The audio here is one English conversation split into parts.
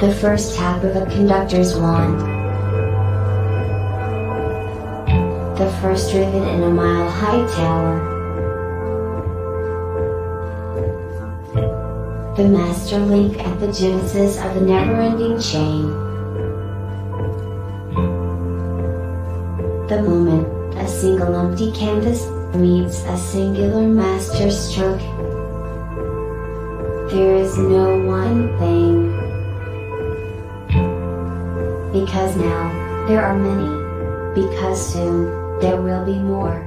The first tap of a conductor's wand. The first rivet in a mile-high tower. The master link at the genesis of a never-ending chain. The moment a single empty canvas meets a singular master stroke. There is no one thing. Because now, there are many. Because soon, there will be more.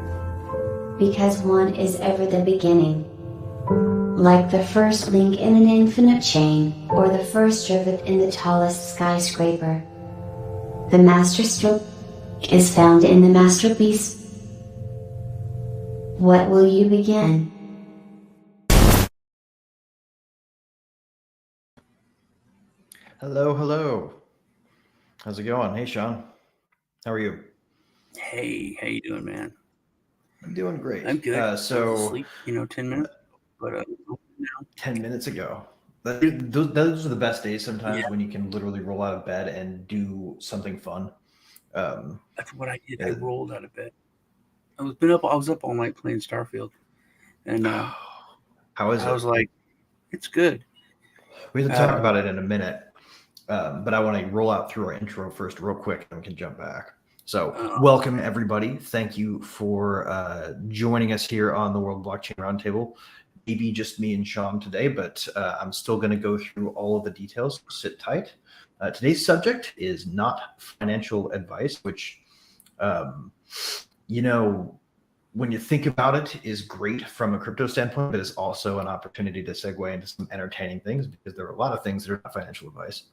Because one is ever the beginning. Like the first link in an infinite chain, or the first rivet in the tallest skyscraper. The master stroke is found in the masterpiece. What will you begin? Hello, hello. How's it going? Hey, Sean. How are you? Hey, how you doing, man? I'm doing great. I'm good. I was So, asleep, 10 minutes, but now. 10 minutes ago. Those are the best days sometimes Yeah. when you can literally roll out of bed and do something fun. That's what I did. I rolled out of bed. I was up all night playing Starfield, and How is it? I was like, it's good. We have to talk about it in a minute, but I want to roll out through our intro first real quick, and we can jump back. So, welcome everybody. Thank you for joining us here on the World Blockchain Roundtable. Maybe just me and Sean today, but I'm still going to go through all of the details. Sit tight. Today's subject is not financial advice, which, when you think about it, is great from a crypto standpoint, but it's also an opportunity to segue into some entertaining things because there are a lot of things that are not financial advice.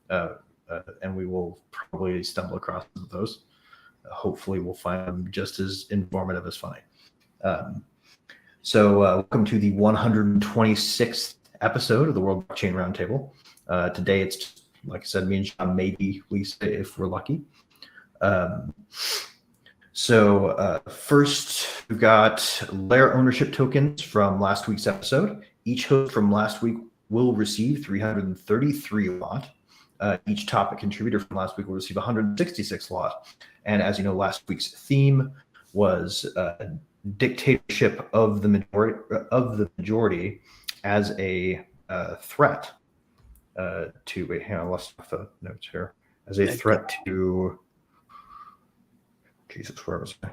And we will probably stumble across some of those. Hopefully we'll find them just as informative as funny. So welcome to the 126th episode of the World Blockchain Roundtable. Today it's just, like I said, me and Sean, maybe Lisa if we're lucky. So first we've got layer ownership tokens from last week's episode. Each host from last week will receive 333 lot. Each topic contributor from last week will receive 166 lot. And as you know, last week's theme was dictatorship of the majority as a threat to wait. Hang on, I lost the notes here. As a threat to where was I?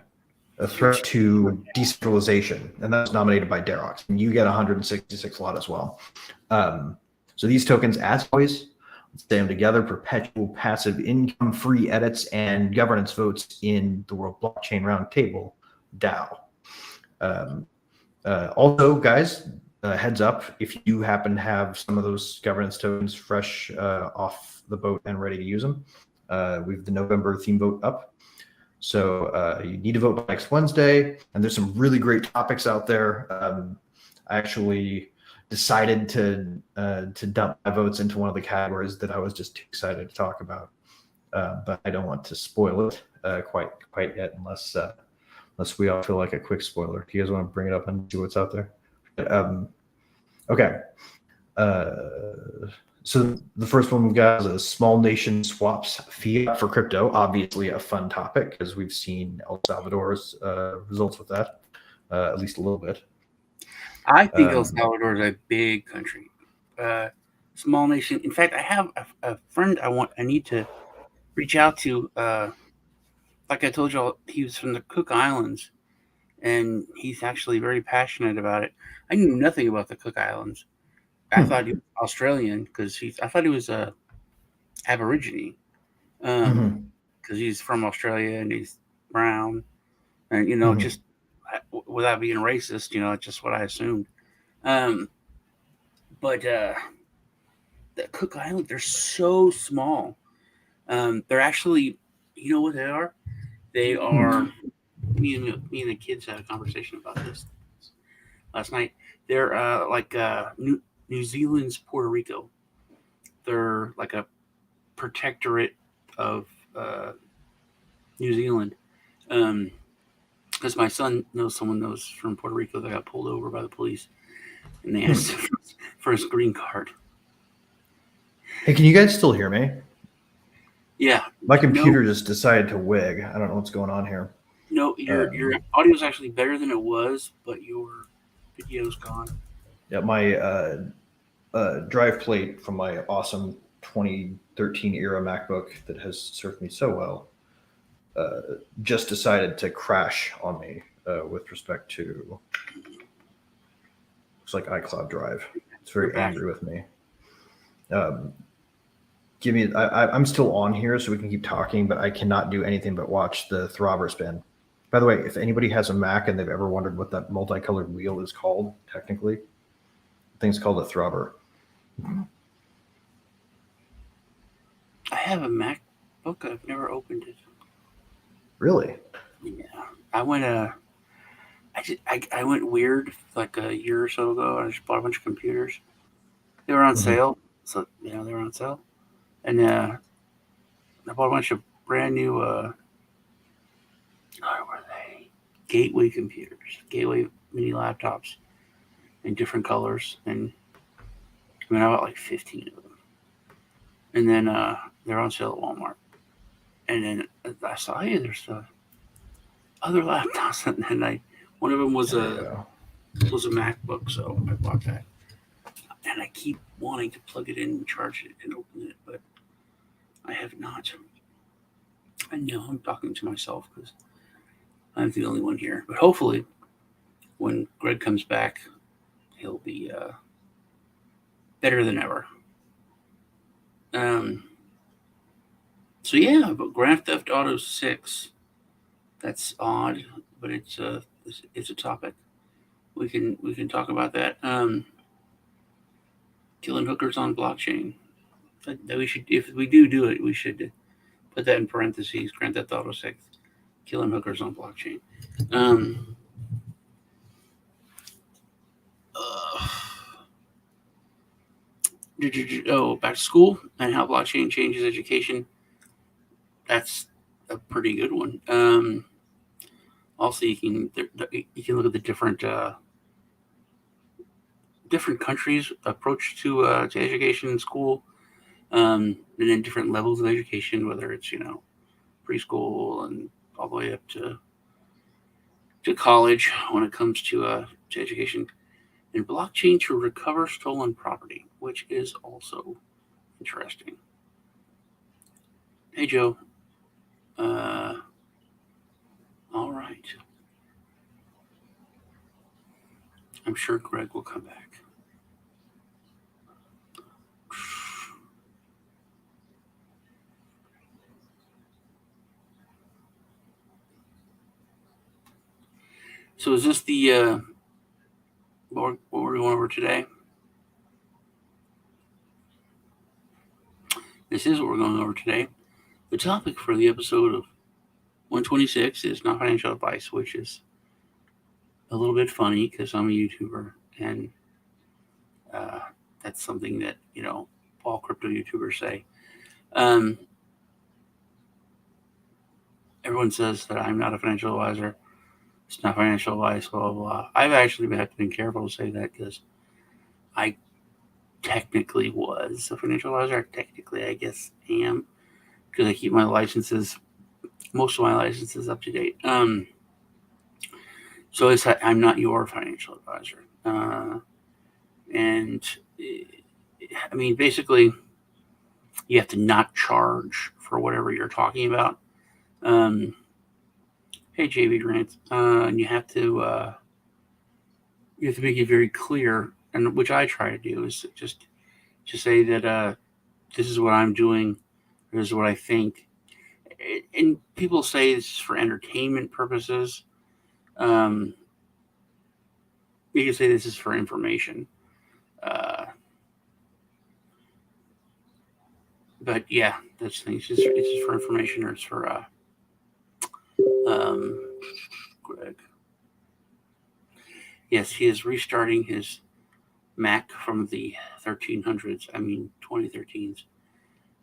A threat to decentralization, and that was nominated by Derox. And you get 166 lot as well. So these tokens, as always, stay them together, perpetual passive income free edits and governance votes in the World Blockchain Roundtable DAO. Also, guys, heads up, if you happen to have some of those governance tokens fresh off the boat and ready to use them, we have the November theme vote up. So you need to vote by next Wednesday, and there's some really great topics out there. I actually decided to dump my votes into one of the categories that I was just too excited to talk about, but I don't want to spoil it quite yet unless we all feel like a quick spoiler. Do you guys want to bring it up and see what's out there? Okay. So the first one we've got is a small nation swaps fiat for crypto. Obviously a fun topic because we've seen El Salvador's results with that, at least a little bit. I think El Salvador is a big country. Small nation. In fact, I have a friend I need to reach out to. Like I told y'all, he was from the Cook Islands, and he's actually very passionate about it. I knew nothing about the Cook Islands. I thought he was Australian because I thought he was a Aborigine because he's from Australia and he's brown, and just without being racist, it's just what I assumed. But the Cook Islands, they're so small. They're actually, you know what they are? They are. Me and the kids had a conversation about this last night. They're like New Zealand's Puerto Rico. They're like a protectorate of New Zealand. Because my son knows someone from Puerto Rico that got pulled over by the police, and they asked him for his green card. Hey, can you guys still hear me? Yeah. My computer just decided to wig. I don't know what's going on here. No, your audio is actually better than it was, but your video's gone. Yeah, my drive plate from my awesome 2013 era MacBook that has served me so well just decided to crash on me with respect to looks like iCloud Drive. It's very angry with me. Give me. I'm still on here, so we can keep talking, but I cannot do anything but watch the throbber spin. By the way, if anybody has a Mac and they've ever wondered what that multicolored wheel is called, technically, the thing's called a throbber. I have a MacBook. I've never opened it. Really? Yeah, I went I went weird like a year or so ago. I just bought a bunch of computers. They were on sale, so they were on sale, and I bought a bunch of brand new. What were they? Gateway computers, Gateway mini laptops in different colors, and I mean I bought like 15 of them, and then they're on sale at Walmart, and then I saw hey, there's other laptops, and then one of them was a MacBook, so I bought that. And I keep wanting to plug it in and charge it and open it, but I have not. I know I'm talking to myself because I'm the only one here. But hopefully, when Greg comes back, he'll be better than ever. So yeah, but Grand Theft Auto 6. That's odd, but it's a topic. We can talk about that. Killing hookers on blockchain. That we should, if we do it, we should put that in parentheses. Grand Theft Auto 6. Killing hookers on blockchain. Back to school and how blockchain changes education. That's a pretty good one. Also, you can look at the different countries' approach to education in school, and then different levels of education, whether it's preschool and all the way up to college when it comes to education. And blockchain to recover stolen property, which is also interesting. Hey, Joe. All right. I'm sure Greg will come back. So is this the what we're going over today? This is what we're going over today. The topic for the episode of 126 is not financial advice, which is a little bit funny because I'm a YouTuber, and that's something that all crypto YouTubers say. Everyone says that I'm not a financial advisor. It's not financial advice, blah, blah, blah. I've actually been careful to say that because I technically was a financial advisor. Technically, I guess, am because I keep my licenses, most of my licenses up to date. So I'm not your financial advisor. And I mean, basically, you have to not charge for whatever you're talking about. Hey, JB Grant, and you have to make it very clear, and which I try to do is just to say that this is what I'm doing, this is what I think, and people say this is for entertainment purposes. You can say this is for information. But yeah, that's the thing. It's just for information, or it's for Greg. Yes, he is restarting his Mac from the 1300s. I mean 2013s,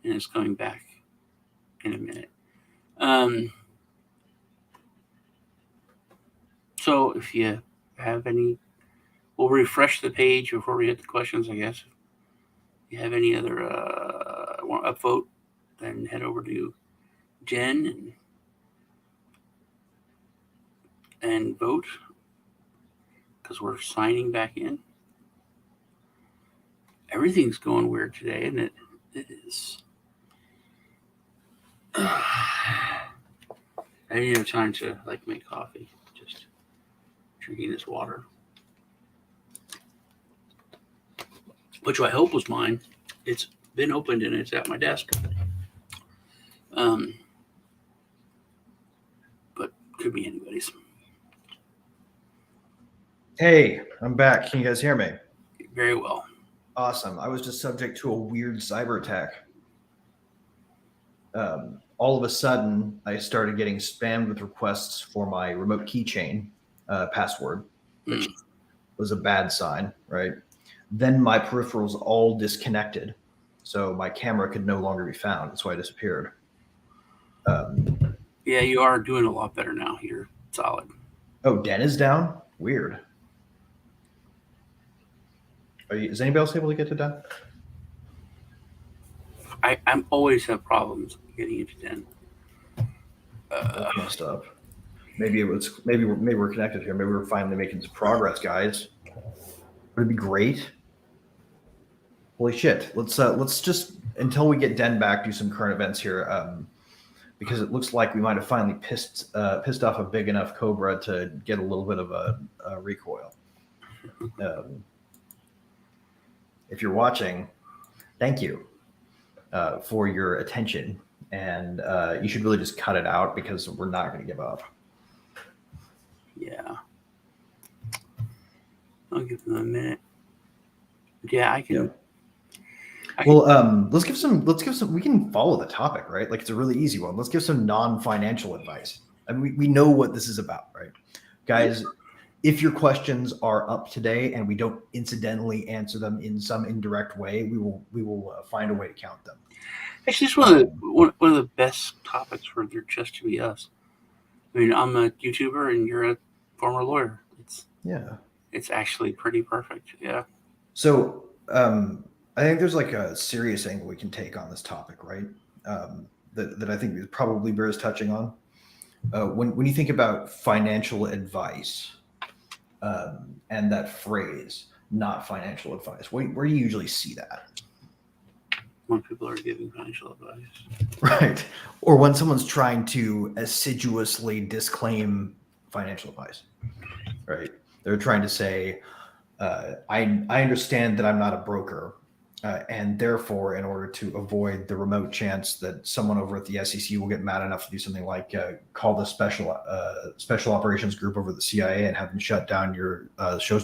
and it's coming back in a minute. So if you have any, we'll refresh the page before we hit the questions, I guess. If you have any other want to upvote, then head over to Jen and vote, because we're signing back in. Everything's going weird today, and it is. I didn't have time to make coffee. Just drinking this water, which I hope was mine. It's been opened and it's at my desk. But could be anybody's. Hey, I'm back. Can you guys hear me? Very well. Awesome. I was just subject to a weird cyber attack. All of a sudden, I started getting spammed with requests for my remote keychain password, which was a bad sign, right? Then my peripherals all disconnected, so my camera could no longer be found. That's why I disappeared. Yeah, you are doing a lot better now. You're solid. Oh, Den is down? Weird. Is anybody else able to get to Den? I'm always have problems getting into Den. That's messed up. Maybe we're connected here. Maybe we're finally making some progress, guys. Would it be great? Holy shit! Let's just, until we get Den back, do some current events here, because it looks like we might have finally pissed off a big enough cobra to get a little bit of a recoil. If you're watching, thank you for your attention, and you should really just cut it out, because we're not going to give up. Yeah, I'll give them a minute. Yeah, I can. Yeah. Well, let's give some. We can follow the topic, right? Like, it's a really easy one. Let's give some non-financial advice. I mean, we know what this is about, right, guys? If your questions are up today and we don't incidentally answer them in some indirect way, we will find a way to count them. It's just one of the best topics for there just to be us. I mean, I'm a YouTuber and you're a former lawyer. It's actually pretty perfect. Yeah. So I think there's like a serious angle we can take on this topic, right? That I think probably bears touching on. When you think about financial advice and that phrase, not financial advice, where do you usually see that? When people are giving financial advice. Right. Or when someone's trying to assiduously disclaim financial advice, right? They're trying to say, I understand that I'm not a broker, and therefore, in order to avoid the remote chance that someone over at the SEC will get mad enough to do something like call the special operations group over at the CIA and have them shut down your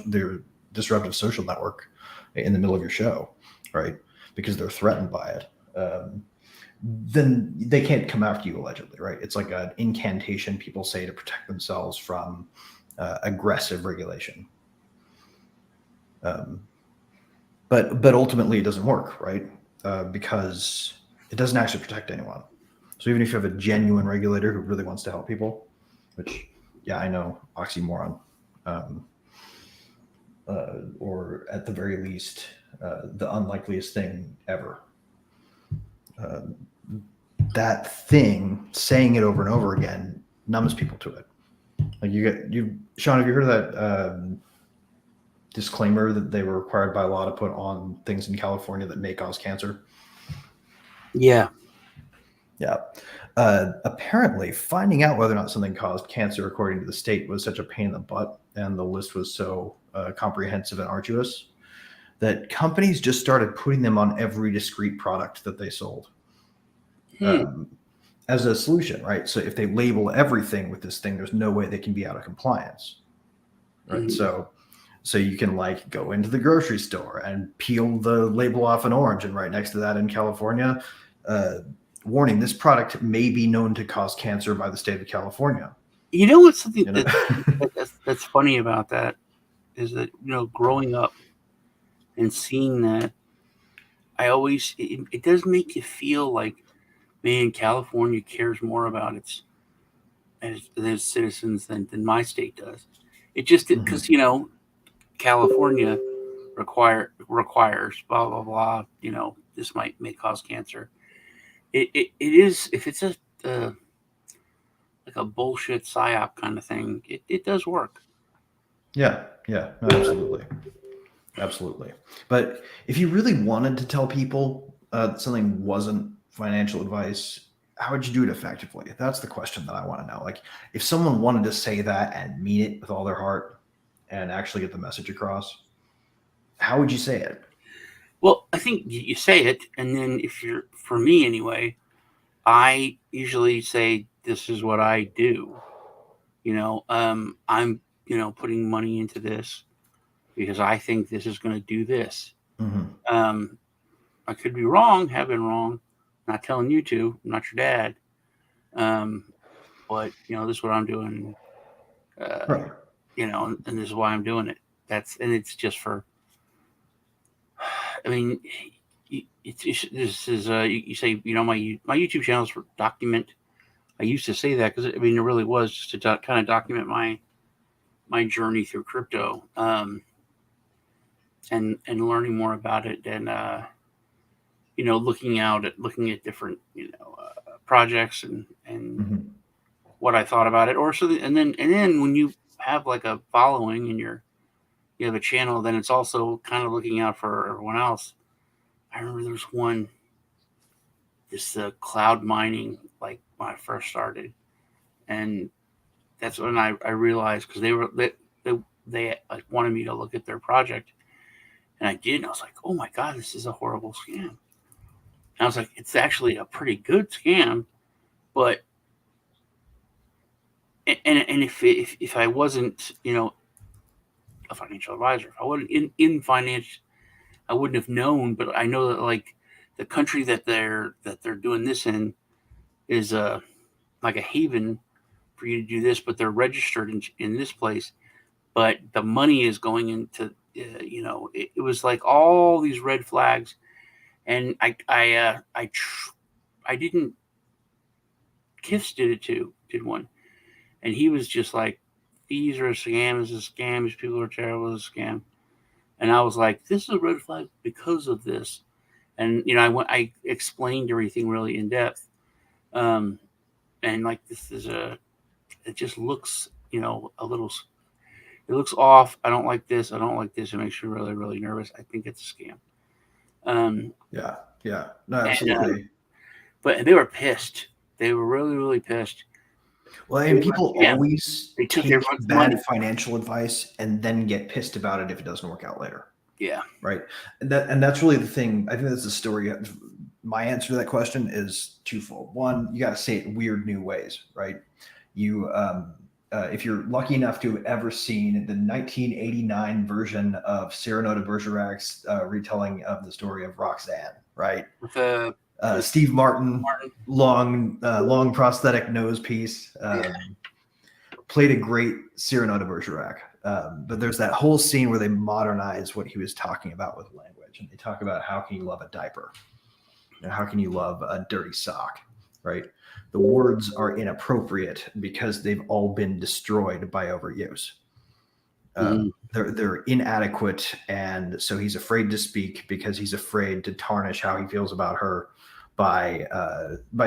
their disruptive social network in the middle of your show, right? Because they're threatened by it, then they can't come after you, allegedly, right? It's like an incantation people say to protect themselves from aggressive regulation. But ultimately it doesn't work, right? Because it doesn't actually protect anyone. So even if you have a genuine regulator who really wants to help people, which, yeah, I know, oxymoron, or at the very least, the unlikeliest thing ever. That thing, saying it over and over again, numbs people to it. Like Sean, have you heard of that disclaimer that they were required by law to put on things in California that may cause cancer? Yeah. Apparently, finding out whether or not something caused cancer, according to the state, was such a pain in the butt, and the list was so comprehensive and arduous, that companies just started putting them on every discrete product that they sold as a solution, right? So if they label everything with this thing, there's no way they can be out of compliance, right? So you can like go into the grocery store and peel the label off an orange, and right next to that in California, warning, this product may be known to cause cancer by the state of California. You know what's something that's funny about that is that, growing up and seeing that, it does make you feel like, man, California cares more about its citizens than my state does. It just because California requires blah blah blah, this might may cause cancer. It is, if it's a like a bullshit psyop kind of thing, it does work. Yeah, yeah, no, absolutely. Absolutely. But if you really wanted to tell people that something wasn't financial advice, how would you do it effectively? That's the question that I want to know. Like, if someone wanted to say that and mean it with all their heart and actually get the message across, how would you say it? Well, I think you say it, and then if you're, for me anyway, I usually say this is what I do. I'm putting money into this because I think this is going to do this. Mm-hmm. Um, I could be wrong, have been wrong. I'm not telling you to. I'm not your dad. Um, but this is what I'm doing. Uh, Right. and this is why I'm doing it. And it's just for. I mean, this is you say my YouTube channel is for document. I used to say that because it really was just to kind of document my journey through crypto, and learning more about it, and looking at different projects, and Mm-hmm. what I thought about it, or and then when you have like a following and you have a channel, then it's also kind of looking out for everyone else. I remember there was one, this cloud mining, like when I first started, and that's when I realized, because they like, wanted me to look at their project, and I did, and I was like, oh my god, this is a horrible scam. And I was like, it's actually a pretty good scam, but and if I wasn't a financial advisor, if I wasn't in finance, I wouldn't have known. But I know that, like, the country that they're doing this in is like a haven for you to do this, but they're registered in this place, but the money is going into it was like all these red flags. And I didn't. Kiss did one, and he was just like, these are a scam, this is a scam, these people are terrible, this is a scam. And I was like, this is a red flag because of this. And I explained everything really in depth. um and like, this is it just looks a little, it looks off. I don't like this, I don't like this. It makes me really, really nervous. I think it's a scam. Yeah, yeah, no, And absolutely. but they were pissed. They were really, really pissed. Well, They and were, people yeah, always they took take everyone's money. bad financial advice and then get pissed about it if it doesn't work out later. Yeah. Right. And that's really the thing. I think that's the story. My answer to that question is twofold. One, you got to say it in weird new ways, right? You, if you're lucky enough to have ever seen the 1989 version of Cyrano de Bergerac's retelling of the story of Roxanne, right? With Steve Martin, Martin. long prosthetic nose piece, played a great Cyrano de Bergerac. But there's that whole scene where they modernize what he was talking about with language, and they talk about how can you love a diaper, how can you love a dirty sock, right? The words are inappropriate because they've all been destroyed by overuse. They're inadequate, and so he's afraid to speak because he's afraid to tarnish how he feels about her by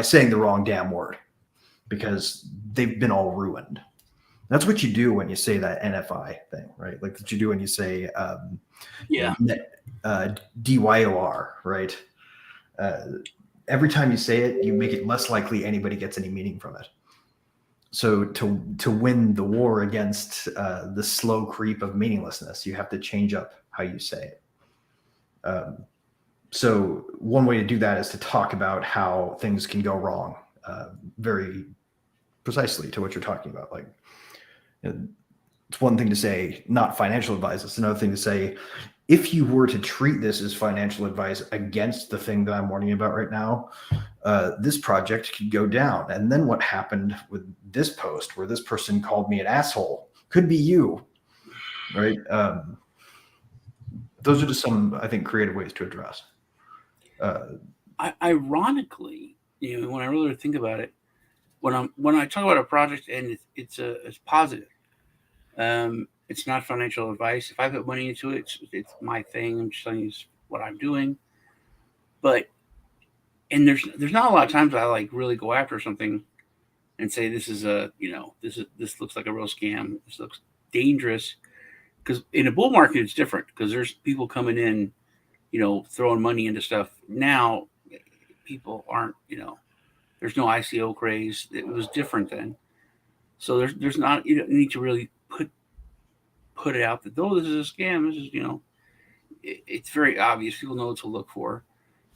saying the wrong damn word, because they've been all ruined. That's what you do when you say that NFI thing, right? Like what you do when you say Yeah. DYOR, right? Every time you say it, you make it less likely anybody gets any meaning from it. So to win the war against the slow creep of meaninglessness, you have to change up how you say it. So one way to do that is to talk about how things can go wrong, very precisely to what you're talking about. Like, it's one thing to say not financial advice. It's another thing to say, if you were to treat this as financial advice against the thing that I'm warning you about right now, this project could go down. And then what happened with this post where this person called me an asshole could be you, right? Those are just some, I think, creative ways to address. Ironically, when I really think about it, when I talk about a project and it's positive, it's not financial advice. If I put money into it, it's my thing. I'm just telling you what I'm doing. But and there's not a lot of times I like really go after something and say this is this looks like a real scam. This looks dangerous because in a bull market it's different because there's people coming in, throwing money into stuff. Now people aren't, there's no ICO craze. It was different then. So there's not, you don't need to really put it out that, oh, this is a scam. This is, it's very obvious. People know what to look for.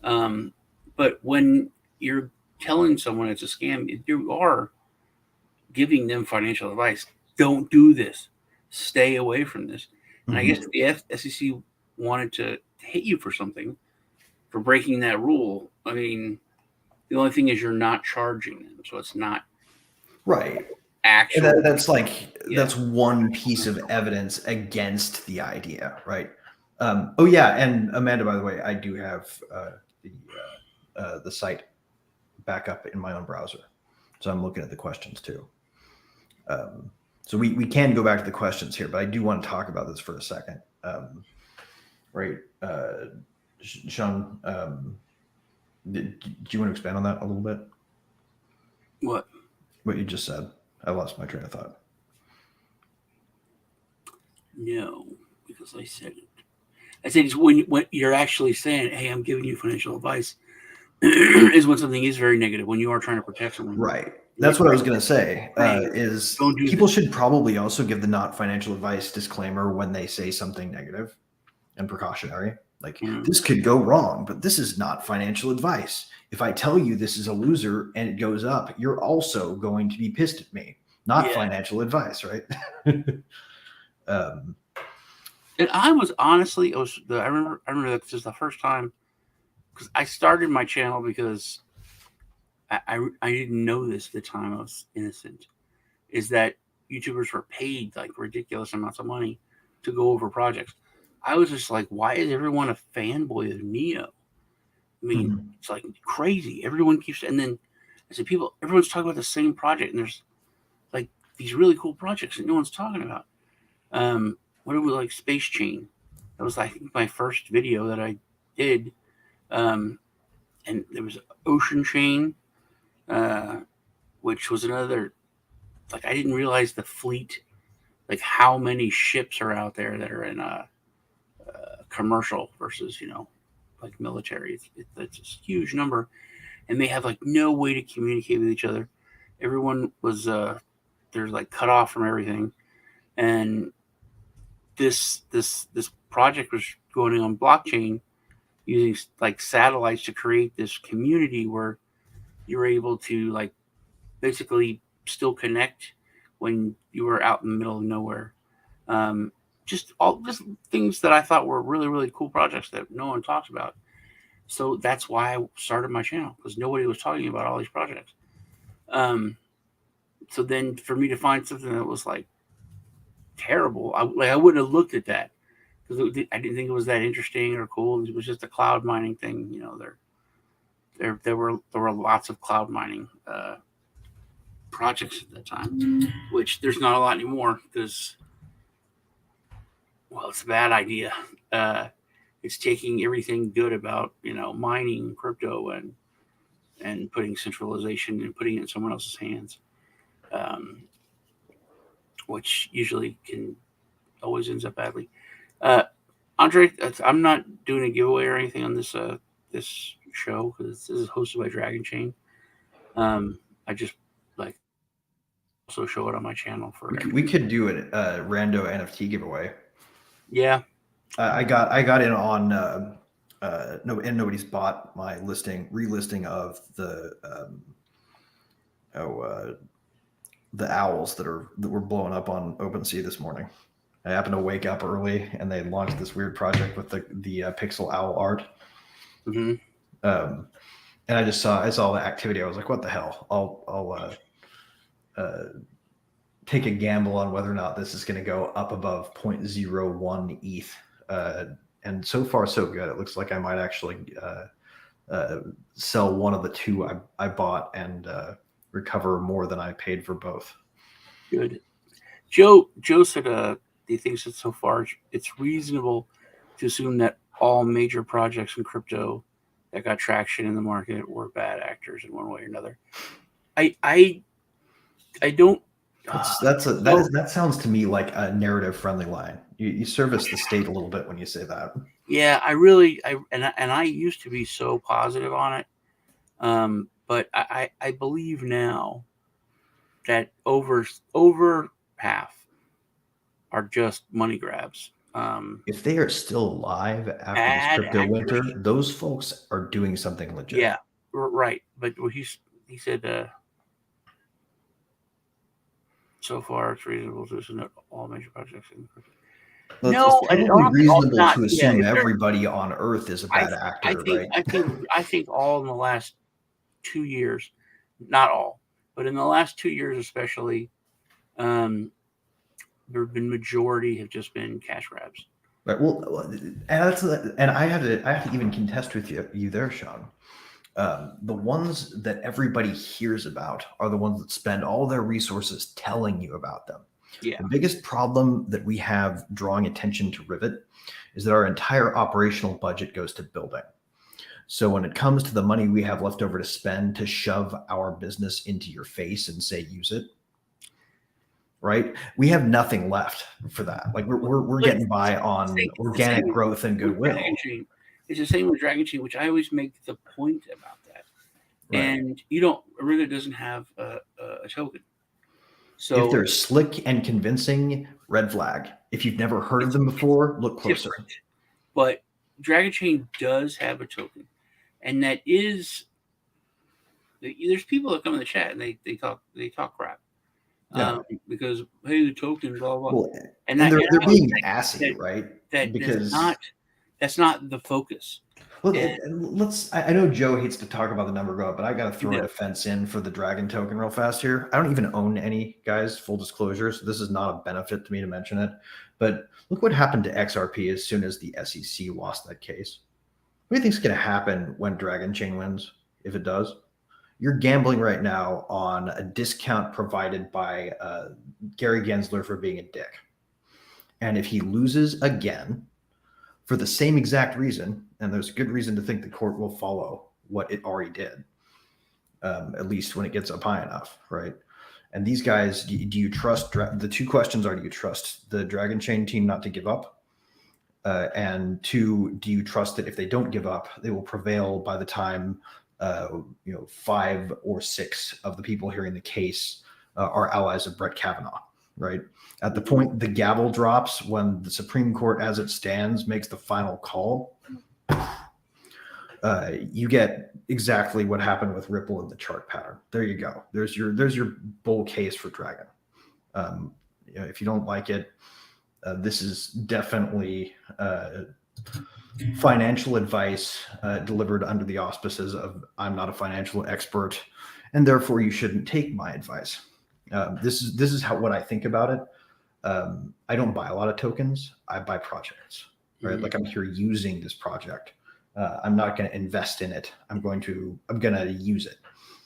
But when you're telling someone it's a scam, you are giving them financial advice. Don't do this. Stay away from this. And I guess if the SEC wanted to hit you for something, for breaking that rule, I mean, the only thing is you're not charging them. So it's not right. Actually, that's one piece of evidence against the idea, right? Oh yeah, and Amanda, by the way, I do have the site back up in my own browser, so I'm looking at the questions too. So we can go back to the questions here, but I do want to talk about this for a second, right? Sean, do you want to expand on that a little bit? What you just said? I lost my train of thought. No, because I said it. I said it's when you're actually saying, "Hey, I'm giving you financial advice," is when something is very negative. When you are trying to protect someone, right? That's what I was going to say. Is people should probably also give the not financial advice disclaimer when they say something negative and precautionary. Like, this could go wrong, but this is not financial advice. If I tell you this is a loser and it goes up, you're also going to be pissed at me. Not financial advice, right? And I was honestly, I remember that this is the first time, because I started my channel because I didn't know this at the time I was innocent, is that YouTubers were paid like ridiculous amounts of money to go over projects. I was just like, why is everyone a fanboy of Neo? I mean, it's like crazy. Everyone keeps, and then I said, everyone's talking about the same project, and there's like these really cool projects that no one's talking about. What do we like? Space Chain. That was, I think, my first video that I did. And there was Ocean Chain, which was another, like, I didn't realize the fleet, like how many ships are out there that are in commercial versus, like military. It's a huge number, and they have like no way to communicate with each other. Everyone was they're like cut off from everything, and this project was going on blockchain using like satellites to create this community where you were able to like basically still connect when you were out in the middle of nowhere. Just things that I thought were really, really cool projects that no one talks about. So that's why I started my channel, because nobody was talking about all these projects. So then for me to find something that was like terrible, I wouldn't have looked at that, because I didn't think it was that interesting or cool. It was just a cloud mining thing. There were lots of cloud mining projects at that time, which there's not a lot anymore because, well, it's a bad idea. It's taking everything good about mining crypto and putting centralization and putting it in someone else's hands, which usually always ends up badly. Andre, I'm not doing a giveaway or anything on this show because this is hosted by Dragon Chain. I just like also show it on my channel for. We could do a rando NFT giveaway. Yeah, I got in on and nobody's bought my relisting of the owls that were blowing up on OpenSea this morning. I happened to wake up early and they launched this weird project with the pixel owl art. Mm-hmm. And I saw the activity. I was like, what the hell? I'll take a gamble on whether or not this is going to go up above 0.01 ETH. And so far, so good. It looks like I might actually sell one of the two I bought and recover more than I paid for both. Good. Joe said he thinks that so far it's reasonable to assume that all major projects in crypto that got traction in the market were bad actors in one way or another. I don't. That sounds to me like a narrative friendly line. You service the state a little bit when you say that. Yeah, I used to be so positive on it, but I believe now that over half are just money grabs. If they are still alive after this Bad crypto actors. winter, those folks are doing something legit. Yeah, right. But he said so far it's reasonable to assume that all major projects. It's probably reasonable to Yeah, assume everybody on Earth is a bad actor, right? I think all in the last 2 years, not all, but in the last 2 years especially, there have been majority have just been cash grabs. Right. Well, and I have to even contest with you there, Sean. The ones that everybody hears about are the ones that spend all their resources telling you about them. Yeah. The biggest problem that we have drawing attention to Rivet is that our entire operational budget goes to building. So when it comes to the money we have left over to spend to shove our business into your face and say, use it, right? We have nothing left for that. Like we're getting by on organic growth and goodwill. It's the same with Dragon Chain, which I always make the point about that. Right. And Rivet doesn't have a token. So if they're slick and convincing, red flag. If you've never heard of them before, look closer. Different. But Dragon Chain does have a token, and that is there's people that come in the chat and they talk crap. Yeah. Because hey, the token, blah blah. Well, and they're being assy, right? Because that's not the focus. Well, I know Joe hates to talk about the number go up, but I got to throw a defense in for the Dragon token real fast here. I don't even own any, guys, full disclosure. So this is not a benefit to me to mention it. But look what happened to XRP as soon as the SEC lost that case. What do you think is going to happen when Dragon Chain wins, if it does? You're gambling right now on a discount provided by Gary Gensler for being a dick. And if he loses again for the same exact reason, and there's a good reason to think the court will follow what it already did, at least when it gets up high enough, right? And these guys, do you trust, the two questions are, do you trust the Dragon Chain team not to give up? And two, do you trust that if they don't give up, they will prevail by the time 5 or 6 of the people hearing the case are allies of Brett Kavanaugh, right? At the point the gavel drops, when the Supreme Court as it stands makes the final call, you get exactly what happened with Ripple in the chart pattern. There you go. There's your bull case for Dragon. If you don't like it, this is definitely financial advice delivered under the auspices of I'm not a financial expert, and therefore you shouldn't take my advice. This is what I think about it. I don't buy a lot of tokens. I buy projects, right? Mm-hmm. Like I'm here using this project. I'm not going to invest in it. I'm going to use it.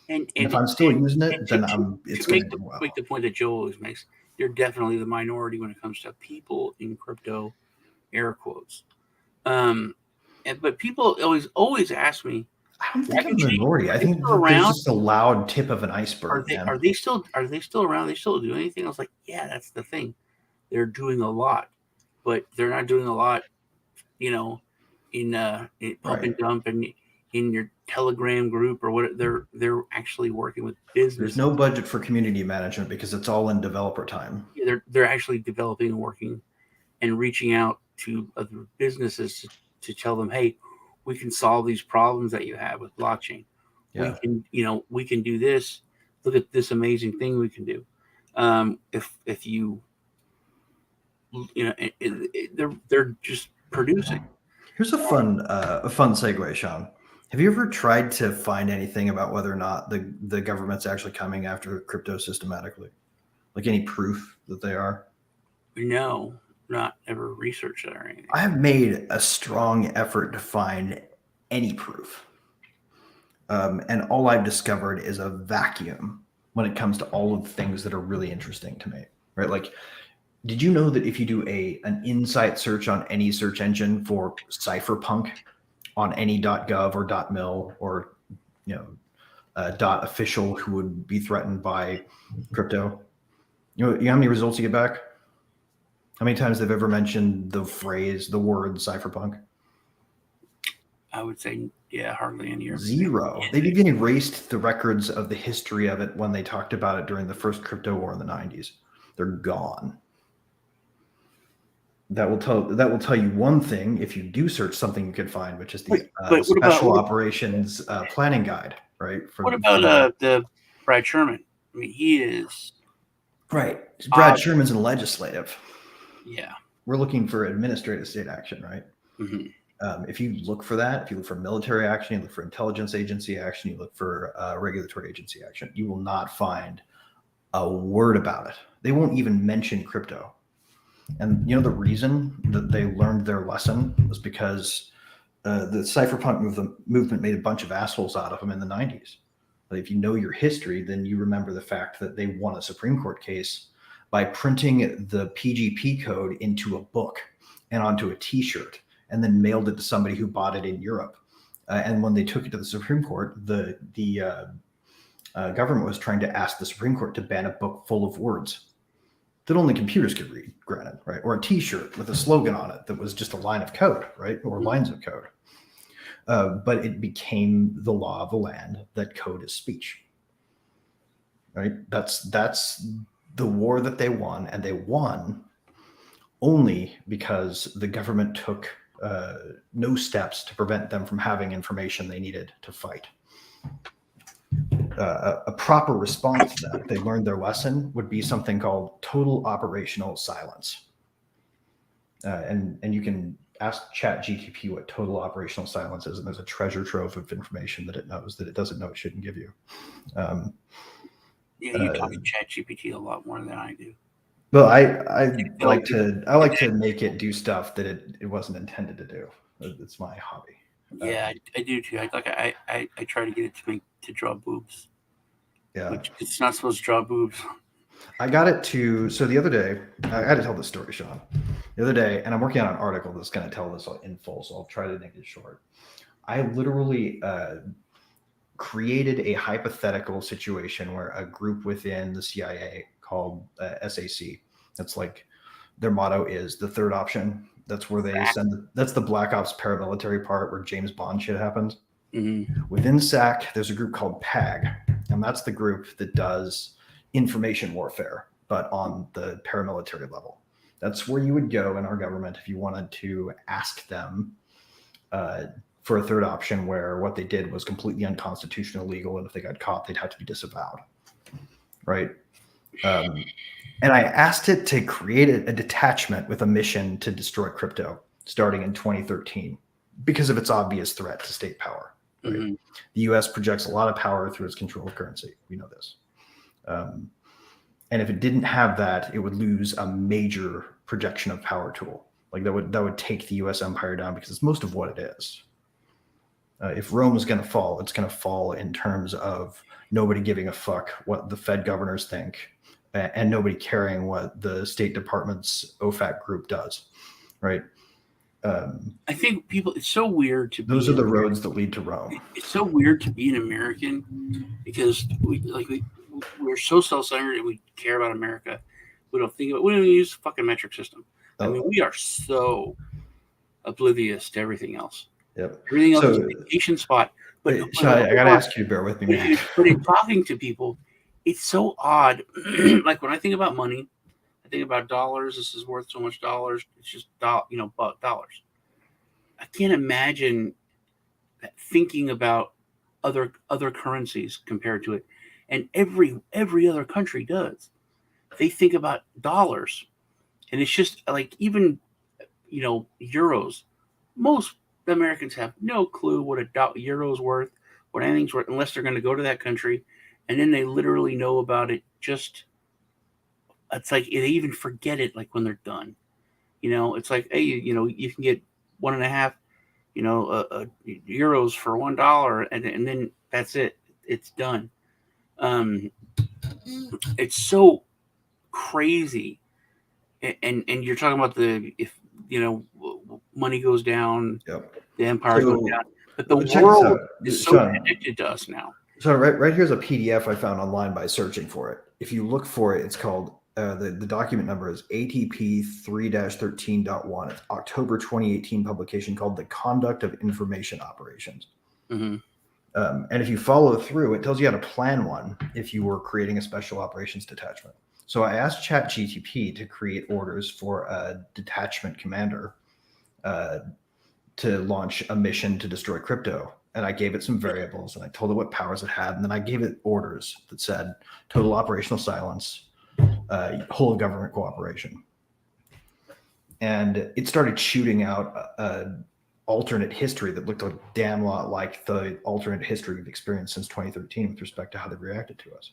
And if I'm still using it, then it's going to do well. Make the point that Joe always makes. You're definitely the minority when it comes to people in crypto, air quotes. But people always ask me. I don't think I'm the minority. I think there's just a loud tip of an iceberg. Are they still around? They still do anything? I was like, yeah, that's the thing. They're doing a lot, but they're not doing a lot, in pump and dump and in your Telegram group or what. They're actually working with business. There's no budget for community management because it's all in developer time. Yeah, they're actually developing and working and reaching out to other businesses to tell them, hey, we can solve these problems that you have with blockchain. Yeah. We can do this. Look at this amazing thing we can do. If you they're just producing. Here's a fun segue, Sean. Have you ever tried to find anything about whether or not the government's actually coming after crypto systematically? Like any proof that they are? No, not ever researched that or anything. I have made a strong effort to find any proof. And all I've discovered is a vacuum when it comes to all of the things that are really interesting to me, right? Like, did you know that if you do an insight search on any search engine for cypherpunk on any .gov or .mil or .official who would be threatened by crypto. You know how many results you get back? How many times they've ever mentioned the word cypherpunk? I would say, yeah, hardly any. 0. They've even erased the records of the history of it when they talked about it during the first crypto war in the 90s. They're gone. That will tell you one thing. If you do search something, you could find, which is the Special Operations Planning Guide, right? What about the Brad Sherman? I mean, he is right. Brad Sherman's in legislative. Yeah, we're looking for administrative state action, right? Mm-hmm. If you look for that, if you look for military action, you look for intelligence agency action, you look for regulatory agency action, you will not find a word about it. They won't even mention crypto. And the reason that they learned their lesson was because the cypherpunk movement made a bunch of assholes out of them in the 90s. But if you know your history, then you remember the fact that they won a Supreme Court case by printing the PGP code into a book and onto a T-shirt, and then mailed it to somebody who bought it in Europe. And when they took it to the Supreme Court, the government was trying to ask the Supreme Court to ban a book full of words that only computers could read, granted, right? Or a T-shirt with a slogan on it that was just a line of code, right? Or lines of code. But it became the law of the land that code is speech, right? That's the war that they won, and they won only because the government took no steps to prevent them from having information they needed to fight. A proper response to that, if they learned their lesson, would be something called total operational silence. And you can ask ChatGPT what total operational silence is, and there's a treasure trove of information that it knows that it doesn't know it shouldn't give you. Yeah, you talk to ChatGPT a lot more than I do. Well, I like to make it do stuff that it wasn't intended to do. It's my hobby. Yeah, I do too. I try to get it to draw boobs. Yeah, which it's not supposed to draw boobs. I got it to. So the other day, I got to tell this story, Sean. The other day, and I'm working on an article that's going to tell this in full, so I'll try to make it short. I literally created a hypothetical situation where a group within the CIA called SAC, that's like their motto is the third option. That's where they send. That's the Black Ops paramilitary part where James Bond shit happens. Mm-hmm. Within SAC, there's a group called PAG, and that's the group that does information warfare, but on the paramilitary level. That's where you would go in our government if you wanted to ask them for a third option, where what they did was completely unconstitutional, illegal, and if they got caught, they'd have to be disavowed, right? And I asked it to create a detachment with a mission to destroy crypto starting in 2013 because of its obvious threat to state power. Right? Mm-hmm. The U.S. projects a lot of power through its control of currency. We know this. And if it didn't have that, it would lose a major projection of power tool. Like that would take the U.S. empire down because it's most of what it is. If Rome is going to fall, it's going to fall in terms of nobody giving a fuck what the Fed governors think and nobody caring what the State Department's OFAC group does, right? I think it's so weird to those are the roads that lead to Rome. It's so weird to be an American because we're so self-centered and we care about America. We don't use the fucking metric system. I mean, we are so oblivious to everything else. Yep. Everything else is a vacation spot. But I gotta ask you to bear with me, man. But in talking to people, it's so odd. Like when I think about money, I think about dollars. This is worth so much dollars. It's just dollars. I can't imagine thinking about other currencies compared to it, and every other country does. They think about dollars, and it's just like even euros. Most Americans have no clue what a euro's worth, what anything's worth, unless they're going to go to that country, and then they literally know about it. It's like they even forget it. Like when they're done, it's like, hey, you can get 1.5, euros for $1, and then that's it. It's done. It's so crazy, and you're talking about if money goes down. Yep. The empire's going down. But the check this world out, is so Sean. connected to us now. So right here's a PDF I found online by searching for it. If you look for it, it's called the document number is ATP 3-13.1. It's October 2018 publication called The Conduct of Information Operations. Mm-hmm. And if you follow through, it tells you how to plan one if you were creating a special operations detachment. So I asked ChatGTP to create orders for a detachment commander to launch a mission to destroy crypto. And I gave it some variables and I told it what powers it had. And then I gave it orders that said total operational silence, whole of government cooperation. And it started shooting out alternate history that looked a damn lot like the alternate history we've experienced since 2013 with respect to how they've reacted to us.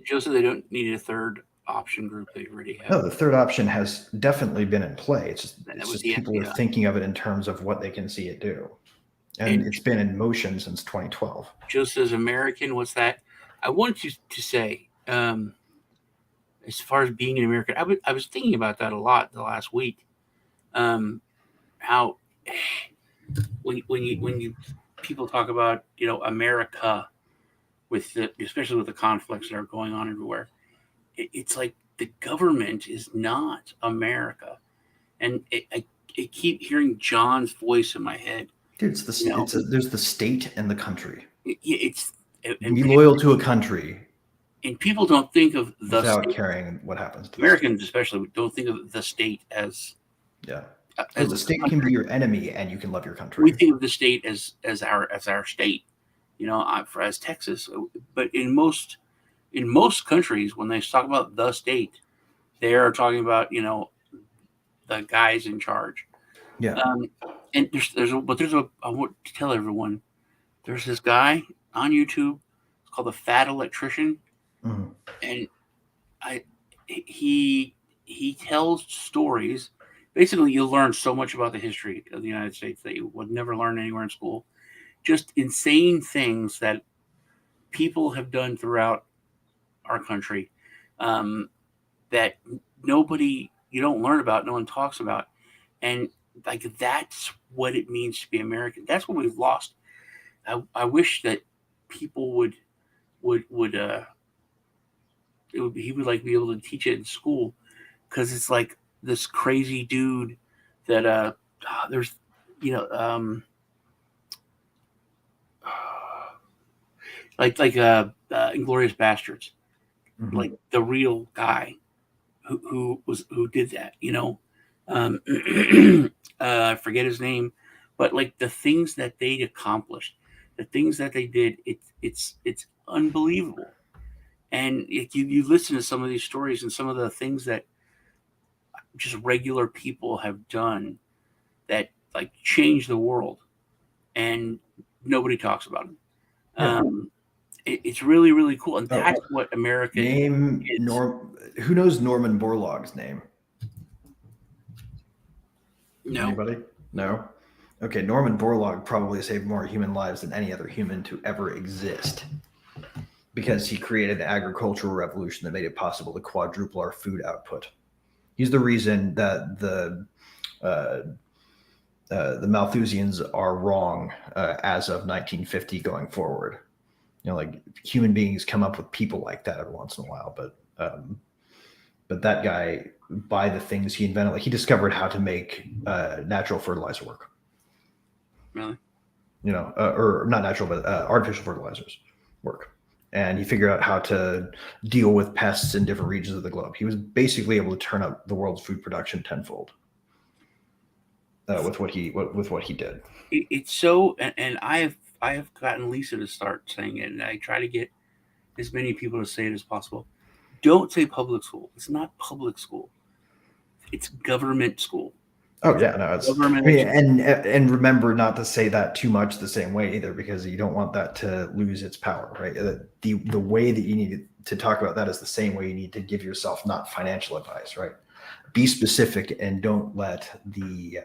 Joseph, they don't need a third option group. They already have. No, the third option has definitely been in play. It's just people FBI. are thinking of it in terms of what they can see it do. And it's been in motion since 2012. Just as American, what's that? I want you to say, as far as being an American, I was thinking about that a lot the last week. How when you people talk about America especially with the conflicts that are going on everywhere, it's like the government is not America, and I keep hearing John's voice in my head. Dude, there's the state and the country. And be loyal to a country. And people don't think of the without state. caring what happens to Americans, especially, don't think of the state as as the state can be your enemy, and you can love your country. We think of the state as our state, as Texas. But in most countries, when they talk about the state, they are talking about the guys in charge. Yeah. And I want to tell everyone, there's this guy on YouTube. It's called the Fat Electrician. Mm-hmm. And he tells stories. Basically, you learn so much about the history of the United States that you would never learn anywhere in school. Just insane things that people have done throughout our country that you don't learn about, no one talks about. And like, that's what it means to be American. That's what we've lost. I wish that people would he would like be able to teach it in school, because it's like this crazy dude that there's like Inglourious Bastards, Mm-hmm. like the real guy who did that, I forget his name, but like the things that they accomplished, the things that they did, it's unbelievable. And if you listen to some of these stories and some of the things that just regular people have done that like change the world, and nobody talks about them. Yeah. It's really, really cool. And that's what America is. Who knows Norman Borlaug's name? No. Anybody? No? Okay, Norman Borlaug probably saved more human lives than any other human to ever exist, because he created the agricultural revolution that made it possible to quadruple our food output. He's the reason that the Malthusians are wrong as of 1950 going forward. Like, human beings come up with people like that every once in a while, but that guy, by the things he invented, like he discovered how to make natural fertilizer work. Really? Or not natural, but artificial fertilizers work. And he figured out how to deal with pests in different regions of the globe. He was basically able to turn up the world's food production tenfold with what he did. It's so, and I have gotten Lisa to start saying it, and I try to get as many people to say it as possible. Don't say public school. It's not public school. It's government school. Oh yeah, no, it's government. And remember not to say that too much the same way either, because you don't want that to lose its power, right? The way that you need to talk about that is the same way you need to give yourself not financial advice, right? Be specific and don't let the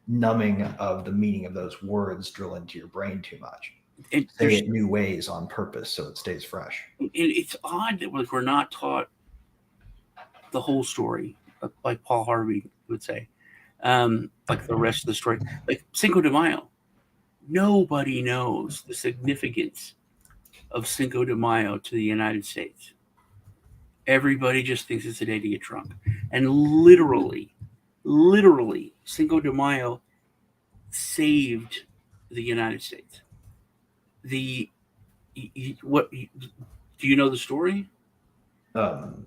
numbing of the meaning of those words drill into your brain too much. Say it new ways on purpose so it stays fresh. It's odd that we're not taught the whole story, like Paul Harvey would say. like the rest of the story. Like Cinco de Mayo. Nobody knows the significance of Cinco de Mayo to the United States. Everybody just thinks it's a day to get drunk. And literally, Cinco de Mayo saved the United States. The what do you know the story? Um,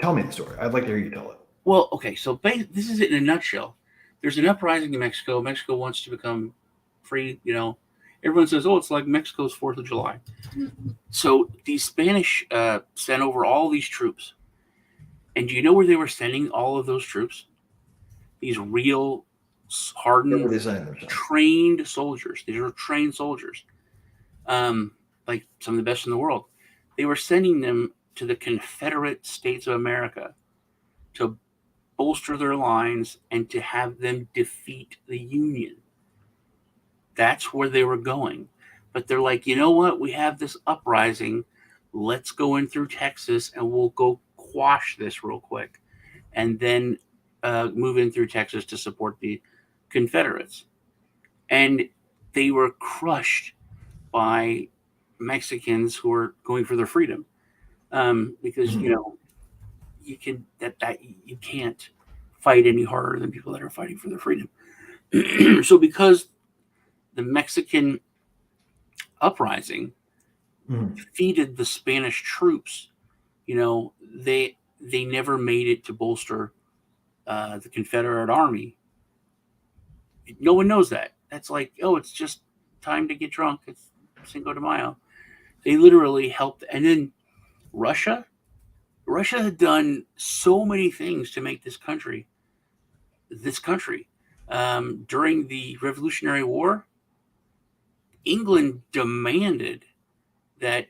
Tell me the story. I'd like to hear you tell it. Well, okay, so this is it in a nutshell. There's an uprising in Mexico. Mexico wants to become free. Everyone says, "Oh, it's like Mexico's 4th of July." So the Spanish sent over all these troops, and do you know where they were sending all of those troops? These real hardened, trained soldiers. These are trained soldiers, like some of the best in the world. They were sending them to the Confederate States of America to bolster their lines and to have them defeat the Union. That's where they were going. But they're like, you know what? We have this uprising. Let's go in through Texas and we'll go quash this real quick. And then move in through Texas to support the Confederates. And they were crushed by Mexicans who were going for their freedom. Because, you can't fight any harder than people that are fighting for their freedom. So because the Mexican uprising defeated the Spanish troops, they never made it to bolster the Confederate army. No one knows that. That's like, oh, it's just time to get drunk. It's Cinco de Mayo. They literally helped. And then Russia had done so many things to make this country. During the Revolutionary War, England demanded that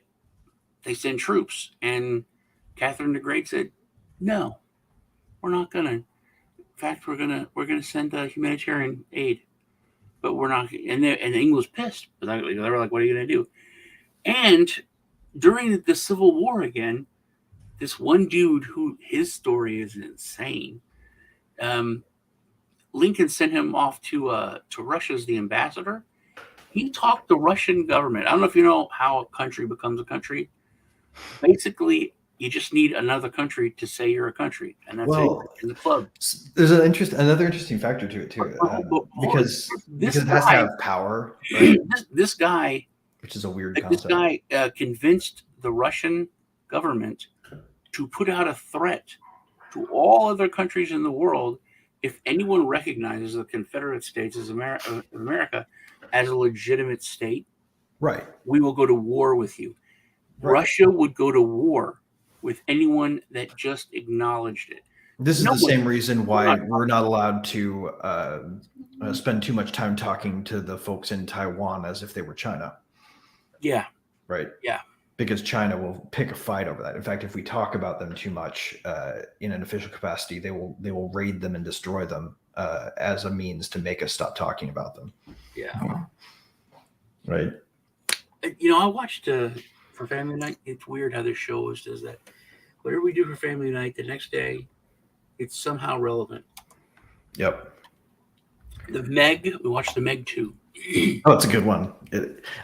they send troops, and Catherine the Great said, "No, we're not gonna. In fact, we're gonna send humanitarian aid, but we're not." And England was pissed. They were like, "What are you gonna do?" And during the Civil War again, this one dude who his story is insane. Lincoln sent him off to Russia as the ambassador. He talked the Russian government. I don't know if you know how a country becomes a country. Basically, you just need another country to say you're a country, and that's it in the club. There's another interesting factor to it too, because it has to have power. Right? This guy, which is a weird concept. This guy convinced the Russian government to put out a threat to all other countries in the world. If anyone recognizes the Confederate States as America as a legitimate state, right, we will go to war with you. Right. Russia would go to war with anyone that just acknowledged it. This is the same reason why we're not allowed to spend too much time talking to the folks in Taiwan as if they were China. Yeah. Right. Yeah. Because China will pick a fight over that. In fact, if we talk about them too much in an official capacity, they will raid them and destroy them as a means to make us stop talking about them. Yeah. Right. I watched for Family Night. It's weird how this show always does that. Whatever we do for Family Night, the next day, it's somehow relevant. Yep. The Meg. We watched the Meg 2. Oh, it's a good one.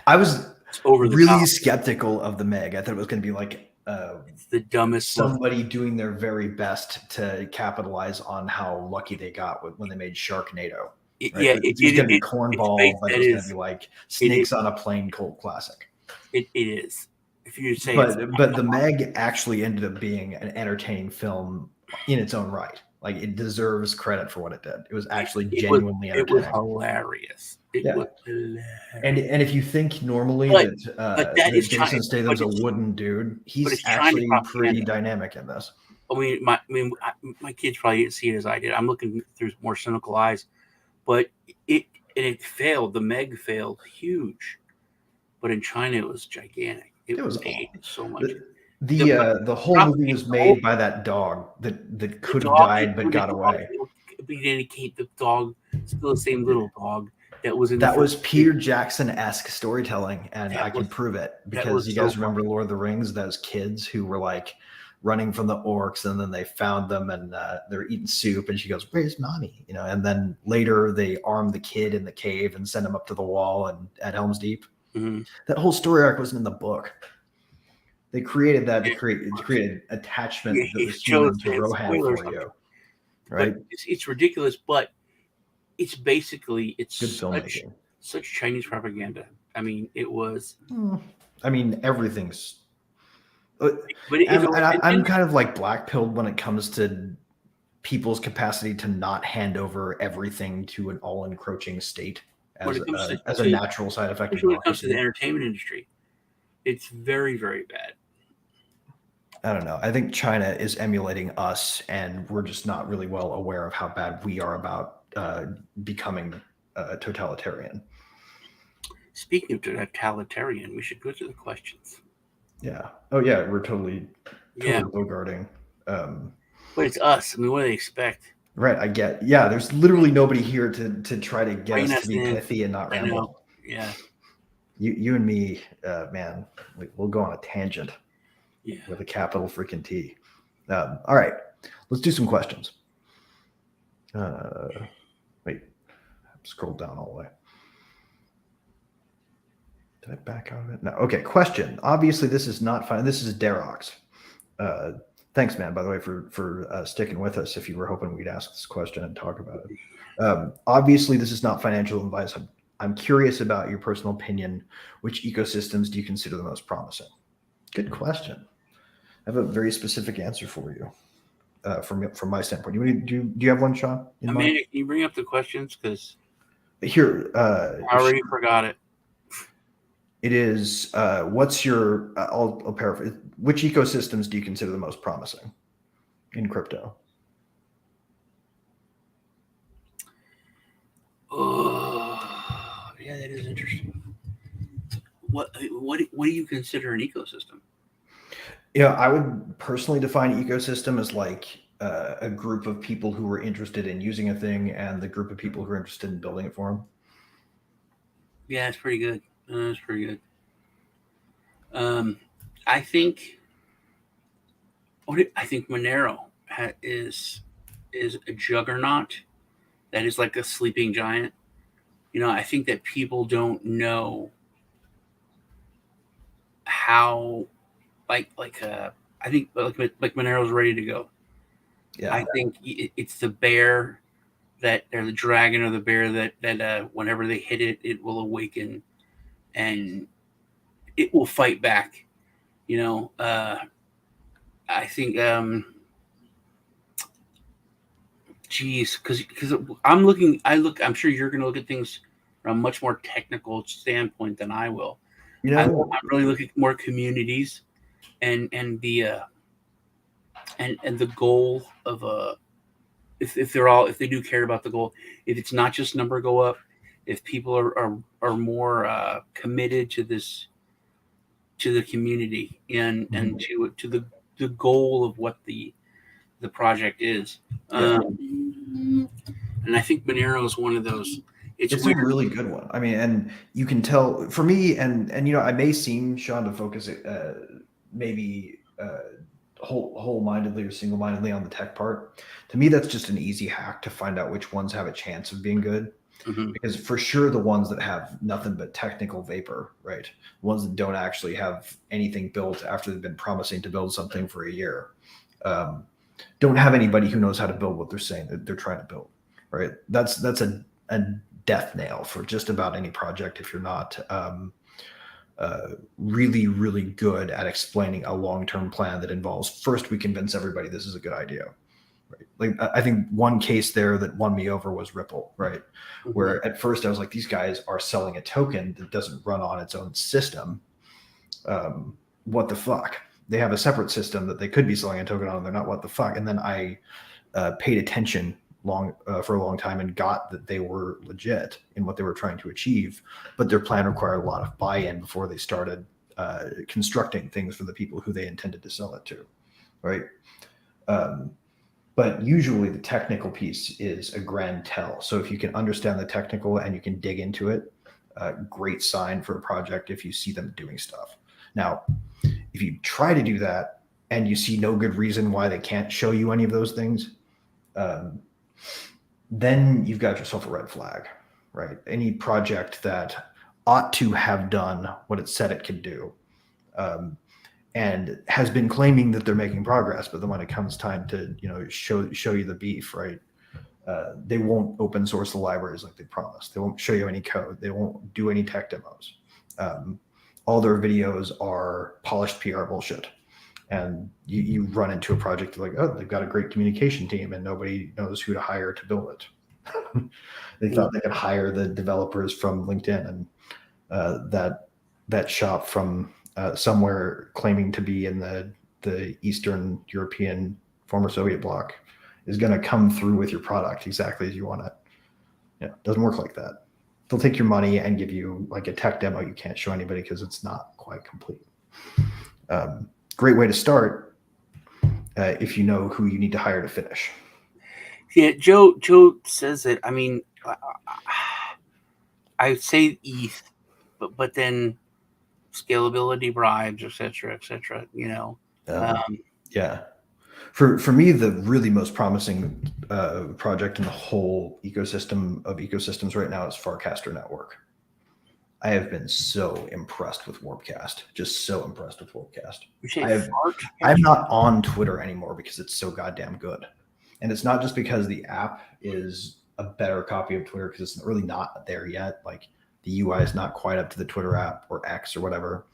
I was really top. Skeptical of the Meg. I thought it was going to be like it's the dumbest. Somebody doing their very best to capitalize on how lucky they got when they made Sharknado. Right? Yeah, it's going to be cornball, but it's going to be like Snakes on a Plane cult classic. It is. If you say, but the Meg actually ended up being an entertaining film in its own right. Like it deserves credit for what it did. It was actually genuinely entertaining. It was hilarious. It was hilarious. And if you think normally that Jason Statham's a wooden dude, he's actually pretty dynamic in this. I mean, my kids probably didn't see it as I did. I'm looking through more cynical eyes, but it failed. The Meg failed huge, but in China it was gigantic. It was made so much. The whole movie was made by that dog that could have died but got away. The dog, still the same little dog that was in. That was Peter Jackson-esque storytelling, and I can prove it because you guys remember Lord of the Rings. Those kids who were like running from the orcs, and then they found them, and they're eating soup, and she goes, "Where's mommy?" And then later they arm the kid in the cave and send him up to the wall and at Helm's Deep. Mm-hmm. That whole story arc wasn't in the book. They created that to create attachment that was human to Rohan for you, right? But it's ridiculous, but it's basically good filmmaking. Such Chinese propaganda. I mean, it was. I mean, everything's. I'm kind of like black-pilled when it comes to people's capacity to not hand over everything to an all-encroaching state as a natural side effect. When it comes to the entertainment industry, it's very, very bad. I don't know. I think China is emulating us, and we're just not really well aware of how bad we are about becoming totalitarian. Speaking of totalitarian, we should go to the questions. Yeah. Oh, yeah. We're totally bogarting. But it's us. I mean, what do they expect? Right. I get. Yeah. There's literally nobody here to try to get us to be pithy and not ramble. Yeah. You and me, man, we'll go on a tangent. Yeah. With a capital freaking T. All right. Let's do some questions. Wait. Scroll down all the way. Did I back out of it? No. Okay. Question. Obviously, this is not fine. This is Derox. Thanks, man, by the way, for sticking with us. If you were hoping we'd ask this question and talk about it. Obviously, this is not financial advice. I'm curious about your personal opinion. Which ecosystems do you consider the most promising? Good question. I have a very specific answer for you from my standpoint. Do you have one, Sean? Amanda, can you bring up the questions? Because here, I already forgot it. It is, what's your, I'll paraphrase, which ecosystems do you consider the most promising in crypto? Oh, yeah, that is interesting. What do you consider an ecosystem? Yeah, I would personally define ecosystem as like a group of people who were interested in using a thing and the group of people who are interested in building it for them. Yeah, it's pretty good. That's pretty good. I think Monero is a juggernaut that is like a sleeping giant. I think that people don't know how, I think Monero's ready to go. Yeah, I think it's the bear or the dragon or the bear that whenever they hit it, it will awaken and it will fight back. I think, because I'm sure you're going to look at things from a much more technical standpoint than I will. I'm really looking at more communities and the goal of if they do care about the goal, if it's not just number go up, if people are more committed to this, to the community and to the goal of what the project is. And I think Monero is one of those. It's a really good one. I mean, and you can tell for me, and I may seem, Sean, to focus maybe whole-mindedly or single-mindedly on the tech part. To me, that's just an easy hack to find out which ones have a chance of being good. Because for sure, the ones that have nothing but technical vapor, right? The ones that don't actually have anything built after they've been promising to build something for a year, don't have anybody who knows how to build what they're saying that they're trying to build, right? That's a death nail for just about any project if you're not really, really good at explaining a long-term plan that involves first we convince everybody this is a good idea. Right. Like I think one case there that won me over was Ripple, right? Where at first I was like, these guys are selling a token that doesn't run on its own system. What the fuck? They have a separate system that they could be selling a token on. And they're not. What the fuck? And then I paid attention for a long time and got that they were legit in what they were trying to achieve, but their plan required a lot of buy-in before they started constructing things for the people who they intended to sell it to, right? But usually the technical piece is a grand tell. So if you can understand the technical and you can dig into it, great sign for a project if you see them doing stuff. Now, if you try to do that and you see no good reason why they can't show you any of those things, then you've got yourself a red flag, right? Any project that ought to have done what it said it could do, and has been claiming that they're making progress, but then when it comes time to show you the beef, right? They won't open source the libraries like they promised. They won't show you any code. They won't do any tech demos. All their videos are polished PR bullshit. And you run into a project like, oh, they've got a great communication team and nobody knows who to hire to build it. They thought they could hire the developers from LinkedIn, and that shop from somewhere claiming to be in the Eastern European former Soviet bloc is going to come through with your product exactly as you want it. It doesn't work like that. They'll take your money and give you like a tech demo you can't show anybody because it's not quite complete. Great way to start if you know who you need to hire to finish. Yeah, Joe says it. I mean, I say ETH, but then scalability, bribes, etc., etc. Yeah. For me, the really most promising project in the whole ecosystem of ecosystems right now is Farcaster Network. I have been so impressed with Warpcast, just so impressed with Warpcast. I'm not on Twitter anymore because it's so goddamn good. And it's not just because the app is a better copy of Twitter, because it's really not there yet. Like the UI is not quite up to the Twitter app or X or whatever.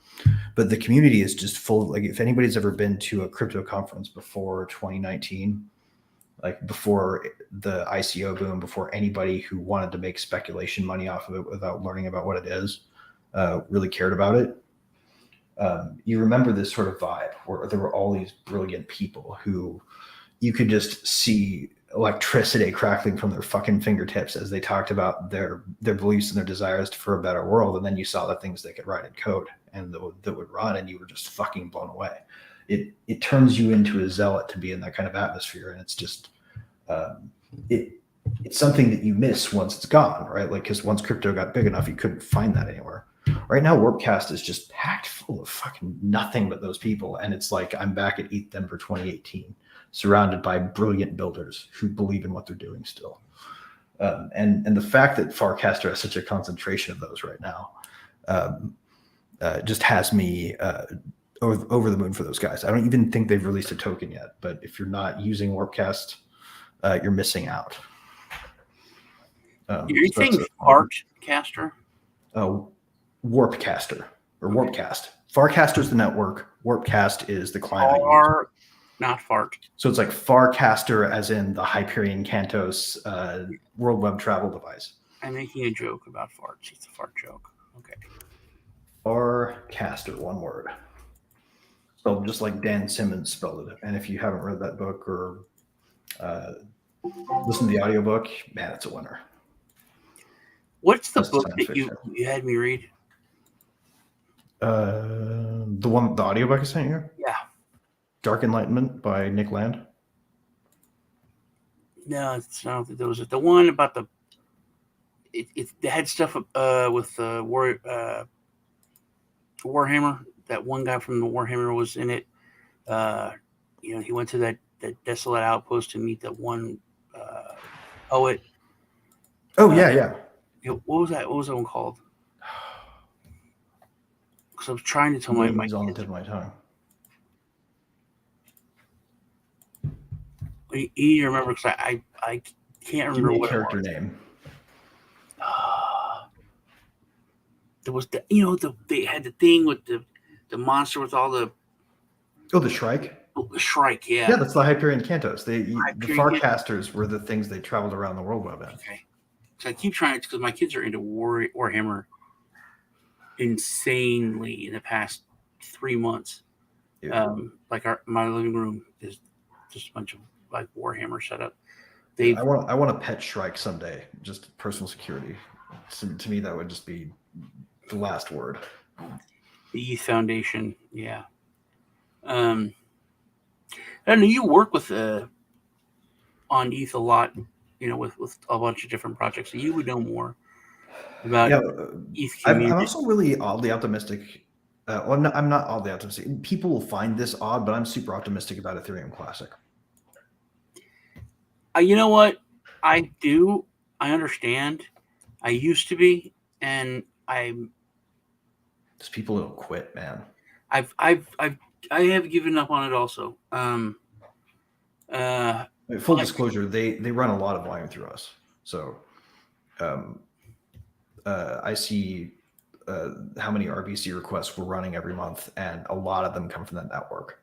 But the community is just full. Like if anybody's ever been to a crypto conference before 2019, like before the ICO boom, before anybody who wanted to make speculation money off of it without learning about what it is, really cared about it. You remember this sort of vibe where there were all these brilliant people who you could just see electricity crackling from their fucking fingertips as they talked about their beliefs and their desires for a better world. And then you saw the things they could write in code and that would run, and you were just fucking blown away. It turns you into a zealot to be in that kind of atmosphere. And it's just, it's something that you miss once it's gone, right? Like, because once crypto got big enough, you couldn't find that anywhere. Right now, Warpcast is just packed full of fucking nothing but those people. And it's like, I'm back at ETH Denver 2018, surrounded by brilliant builders who believe in what they're doing still. And the fact that Farcaster has such a concentration of those right now just has me over the moon for those guys. I don't even think they've released a token yet, but if you're not using Warpcast, you're missing out. You're saying Farcaster? Warpcaster or Warpcast. Farcaster's the network. Warpcast is the client. Not fart. So it's like Farcaster, as in the Hyperion Cantos World Web Travel device. I'm making a joke about farts. It's a fart joke. Okay. Farcaster, one word. Spelled just like Dan Simmons spelled it. And if you haven't read that book or listened to the audiobook, man, it's a winner. What's the book that you had me read? The audiobook I sent you? Yeah. Dark Enlightenment by Nick Land. No, it's not. There was the one about it had stuff with Warhammer. That one guy from the Warhammer was in it. He went to that desolate outpost to meet that one poet. Oh yeah. What was that? What was that one called? Because I was trying to tell my on the tip of my tongue. You remember? Because I can't remember what character name. There was they had the thing with the monster with all the the Shrike. Oh, the Shrike, yeah. Yeah, that's the Hyperion Cantos. The Farcasters were the things they traveled around the world with. Okay. So I keep trying because my kids are into Warhammer insanely in the past 3 months. Yeah. My living room is just a bunch of like Warhammer setup. I want a pet Shrike someday. Just personal security. So, to me, that would just be the last word. The ETH Foundation, yeah. I know you work with on ETH a lot, with a bunch of different projects. So you would know more about ETH community. I'm also really oddly optimistic Well, no, I'm not all the optimistic. People will find this odd, but I'm super optimistic about Ethereum Classic. You know what? I do. I understand. I used to be, and There's people who'll quit, man. I have given up on it also. Full disclosure, they run a lot of volume through us. So I see how many RBC requests we're running every month, and a lot of them come from that network.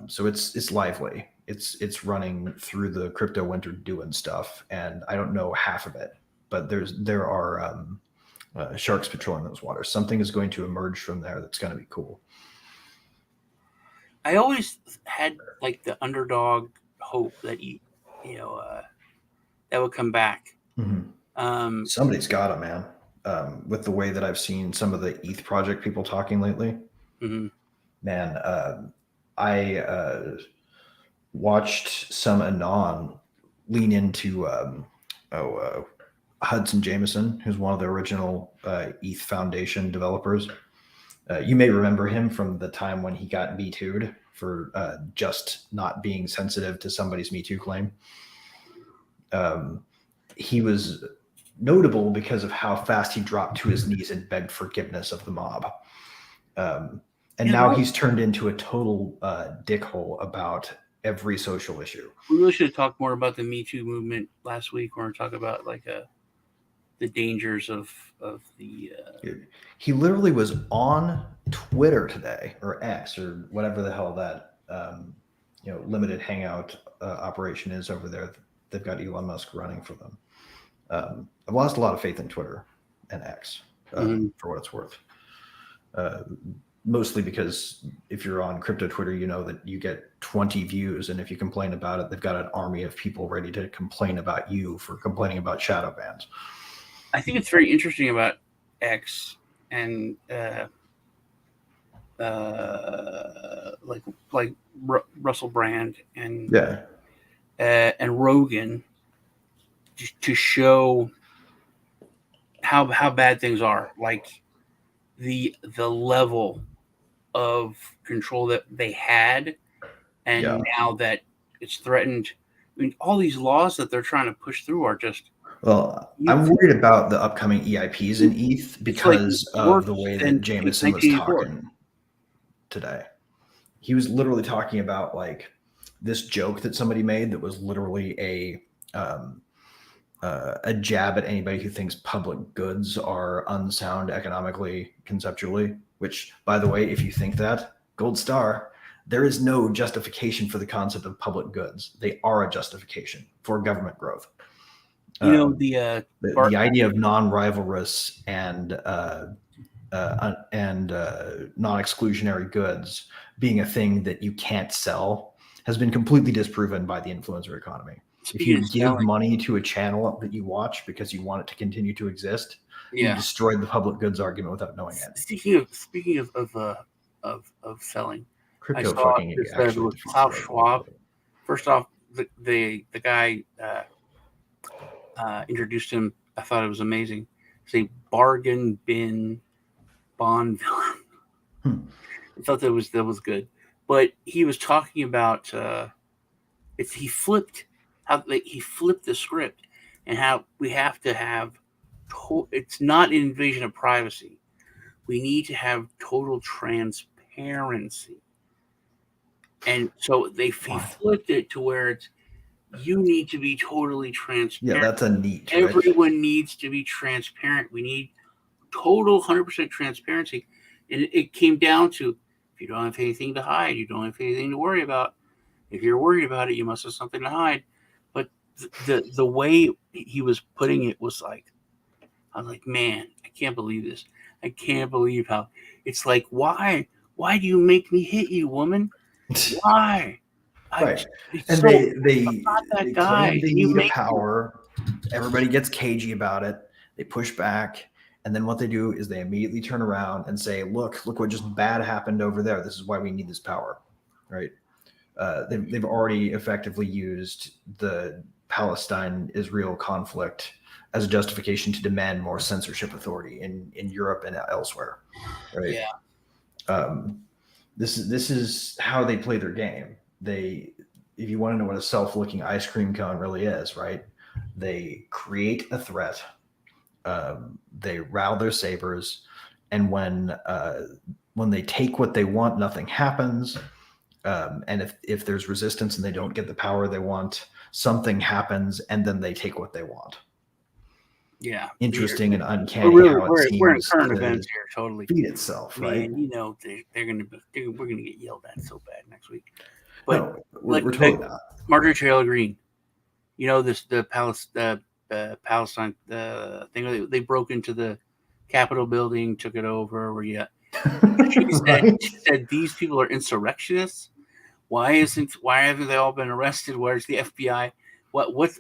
So it's lively. It's running through the crypto winter doing stuff, and I don't know half of it, but there are sharks patrolling those waters. Something is going to emerge from there that's going to be cool. I always had like the underdog hope that that would come back. Mm-hmm. Somebody's got it, man. With the way that I've seen some of the ETH project people talking lately, man, I watched some Anon lean into Hudson Jameson, who's one of the original ETH Foundation developers. You may remember him from the time when he got Me Too'd for just not being sensitive to somebody's Me Too claim. He was notable because of how fast he dropped to his knees and begged forgiveness of the mob. And now he's turned into a total dickhole about every social issue. We really should have talked more about the Me Too movement last week, when we talk about like the dangers of the. He literally was on Twitter today, or X, or whatever the hell that limited hangout operation is over there. They've got Elon Musk running for them. I've lost a lot of faith in Twitter and X for what it's worth. Mostly because if you're on crypto Twitter, you know that you get 20 views, and if you complain about it, they've got an army of people ready to complain about you for complaining about shadow bans. I think it's very interesting about X and like Russell Brand and Rogan to show how bad things are, like the level of control that they had, and now that it's threatened. I mean, all these laws that they're trying to push through are just. Well, I'm worried about the upcoming EIPs in ETH because of the way that Jameson was talking today. He was literally talking about like this joke that somebody made that was literally a jab at anybody who thinks public goods are unsound economically, conceptually, which, by the way, if you think that, gold star, there is no justification for the concept of public goods. They are a justification for government growth. The idea of non-rivalrous and non-exclusionary goods being a thing that you can't sell has been completely disproven by the influencer economy. If you give money to a channel that you watch because you want it to continue to exist, you destroyed the public goods argument without knowing it. Speaking of selling, crypto fucking actually Klaus Schwab. First off, the guy introduced him. I thought it was amazing. It's a bargain bin bond villain. I thought that was good, but he was talking about he flipped the script, and how we have to have it's not an invasion of privacy. We need to have total transparency, and so he flipped it to where it's. You need to be totally transparent. Yeah, that's a neat. Everyone needs to be transparent. We need total 100% transparency. And it came down to, if you don't have anything to hide, you don't have anything to worry about. If you're worried about it, you must have something to hide. But the way he was putting it was like, I was like, man, I can't believe this. I can't believe how it's like, why do you make me hit you, woman? Why? Right. And they claim they need power. Everybody gets cagey about it. They push back. And then what they do is they immediately turn around and say, look what just bad happened over there. This is why we need this power. Right. They've already effectively used the Palestine-Israel conflict as a justification to demand more censorship authority in Europe and elsewhere. Right. Yeah. This is how they play their game. If you want to know what a self-looking ice cream cone really is, right? They create a threat. They rile their sabers, and when they take what they want, nothing happens. And if there's resistance and they don't get the power they want, something happens, and then they take what they want. Yeah, Interesting and uncanny how it seems we're in current events here, totally. feed itself, right? Man, we're gonna get yelled at so bad next week. But no, we're totally not. Marjorie Taylor Greene, the Palestine thing. They broke into the Capitol building, took it over. She said these people are insurrectionists. Why haven't they all been arrested? Where's the FBI? What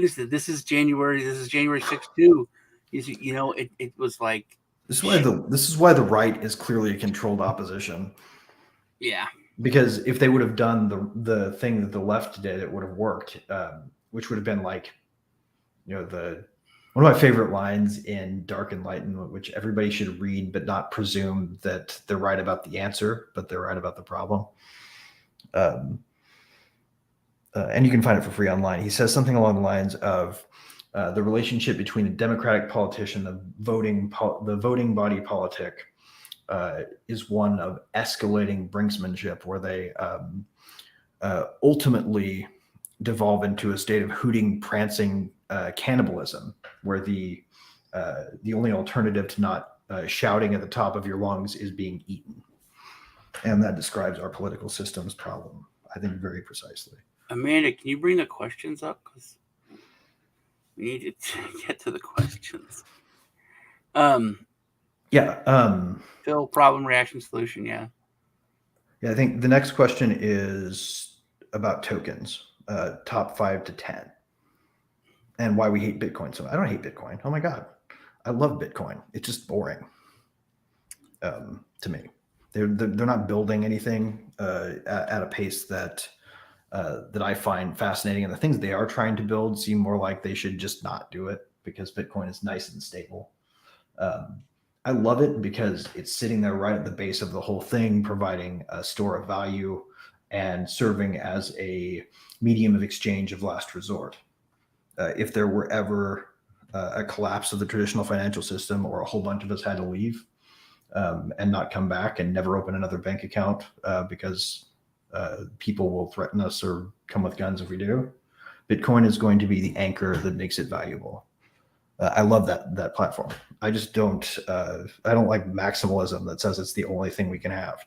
is it? This is January 6th too. It was like this is why the right is clearly a controlled opposition. Yeah. Because if they would have done the thing that the left did, it would have worked, which would have been like, one of my favorite lines in Dark Enlightenment, which everybody should read, but not presume that they're right about the answer, but they're right about the problem. And you can find it for free online. He says something along the lines of the relationship between a democratic politician, the voting body politic, is one of escalating brinksmanship, where they ultimately devolve into a state of hooting, prancing cannibalism, where the only alternative to not shouting at the top of your lungs is being eaten. And that describes our political system's problem, I think, very precisely. Amanda, can you bring the questions up? Because we need to get to the questions. Phil, problem, reaction, solution. Yeah, I think the next question is about tokens, top 5 to 10, and why we hate Bitcoin. So I don't hate Bitcoin. Oh my God, I love Bitcoin. It's just boring to me. They're not building anything at a pace that I find fascinating, and the things they are trying to build seem more like they should just not do it, because Bitcoin is nice and stable. I love it because it's sitting there right at the base of the whole thing, providing a store of value and serving as a medium of exchange of last resort. If there were ever a collapse of the traditional financial system, or a whole bunch of us had to leave and not come back and never open another bank account because people will threaten us or come with guns if we do, Bitcoin is going to be the anchor that makes it valuable. I love that platform. I just don't. I don't like maximalism that says it's the only thing we can have,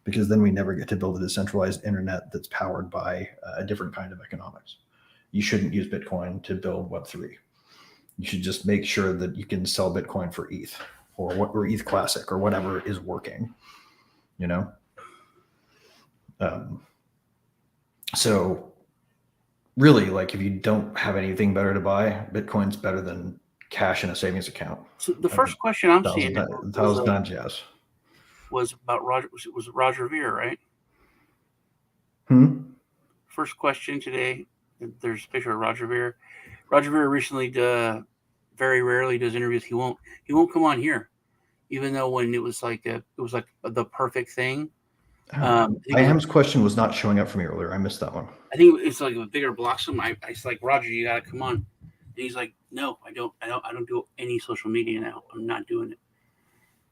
because then we never get to build a decentralized internet that's powered by a different kind of economics. You shouldn't use Bitcoin to build Web3. You should just make sure that you can sell Bitcoin for ETH or ETH Classic or whatever is working. So really, like, if you don't have anything better to buy, Bitcoin's better than cash in a savings account. So the first question I'm seeing yes, was about Roger. Was Roger Ver, right? First question today. There's a picture of Roger Ver. Roger Ver recently very rarely does interviews. He won't come on here, even though when it was like the perfect thing. IAM's question was not showing up for me earlier. I missed that one. I think it's like a bigger blossom. I was like, Roger, you gotta come on. And he's like, no, I don't do any social media now. I'm not doing it.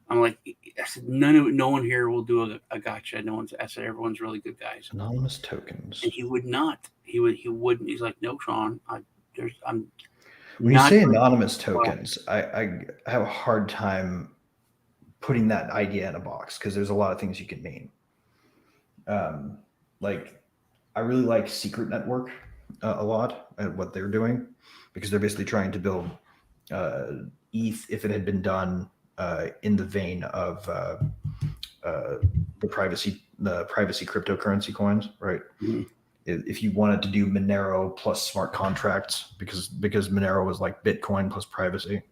I'm like, I said, no one here will do a gotcha. I said, everyone's really good guys. Anonymous tokens. And he would not. He wouldn't. He's like, no, Sean. When you say anonymous tokens, I have a hard time putting that idea in a box, because there's a lot of things you can mean. Like, I really like Secret Network a lot at what they're doing, because they're basically trying to build ETH if it had been done in the vein of the privacy cryptocurrency coins, right? Mm-hmm. If you wanted to do Monero plus smart contracts, because Monero was like Bitcoin plus privacy,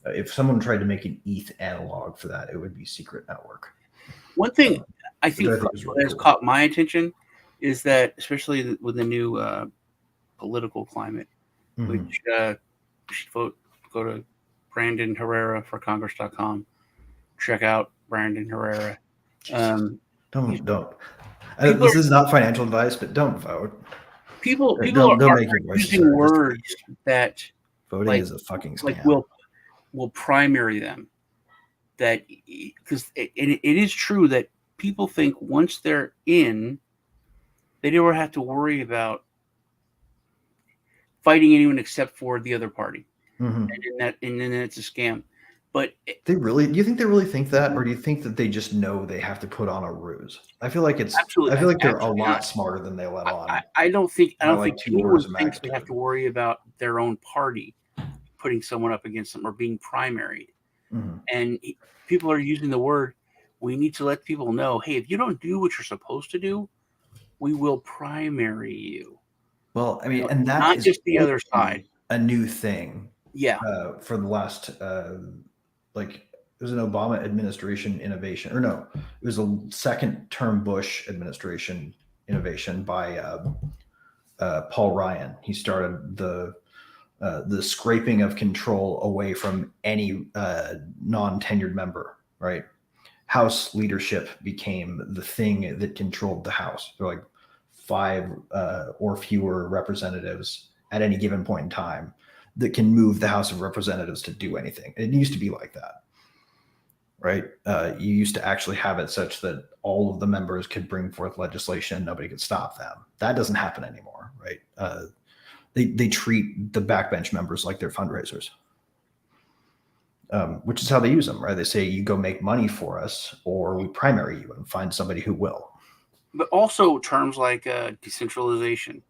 if someone tried to make an ETH analog for that, it would be Secret Network. One thing I think has caught my attention is that, especially with the new political climate, which you should go to Brandon Herrera for Congress.com. Check out Brandon Herrera. Don't. People This is not financial advice, but don't vote. people Don't are make your voices using heard. words that Voting like is a fucking scam. like will primary them. That because it is true that people think once they're in, they never have to worry about fighting anyone except for the other party, and then it's a scam. But do you think they really think that, or do you think that they just know they have to put on a ruse? I feel like they're a lot smarter than they let on. I don't think like 2 anyone orders of thinks they have magnitude. to worry about their own party putting someone up against them or being primaried. And people are using the word. We need to let people know, hey, if you don't do what you're supposed to do, we will primary you. Well, I mean, and that not is just the other side. a new thing. Yeah. For the last it was an Obama administration innovation, or no, it was a second term Bush administration innovation by Paul Ryan. He started the scraping of control away from any non-tenured member, right? House leadership became the thing that controlled the House. They're like 5 or fewer representatives at any given point in time that can move the House of Representatives to do anything. It used to be like that, right? You used to actually have it such that all of the members could bring forth legislation. Nobody could stop them. That doesn't happen anymore, right? They treat the backbench members like they're fundraisers, which is how they use them, right? They say, you go make money for us, or we primary you and find somebody who will. But also terms like decentralization.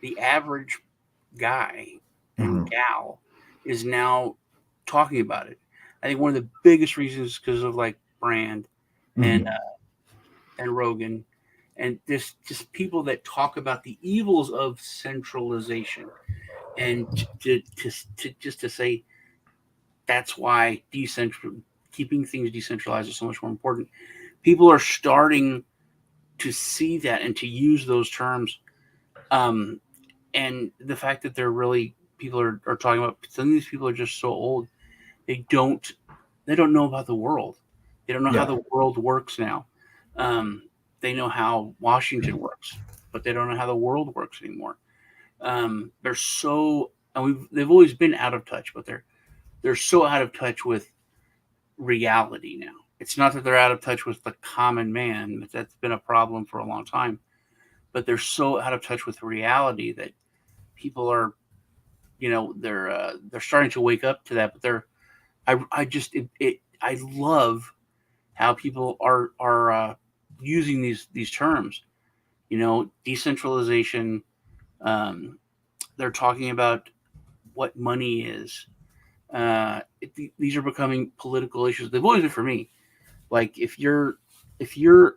The average guy and gal is now talking about it. I think one of the biggest reasons because of like Brand and Rogan and just people that talk about the evils of centralization, and to say that's why keeping things decentralized is so much more important. People are starting to see that and to use those terms, and the fact that people are talking about, some of these people are just so old, they don't know about the world. They don't know how the world works now. They know how Washington works, but they don't know how the world works anymore. They're so, and they've always been out of touch, but they're so out of touch with reality now. It's not that they're out of touch with the common man. That's been a problem for a long time, but they're so out of touch with reality that people are, they're starting to wake up to that. But I love how people are using these terms. Decentralization. They're talking about what money is. These are becoming political issues. They've always been for me. Like if you're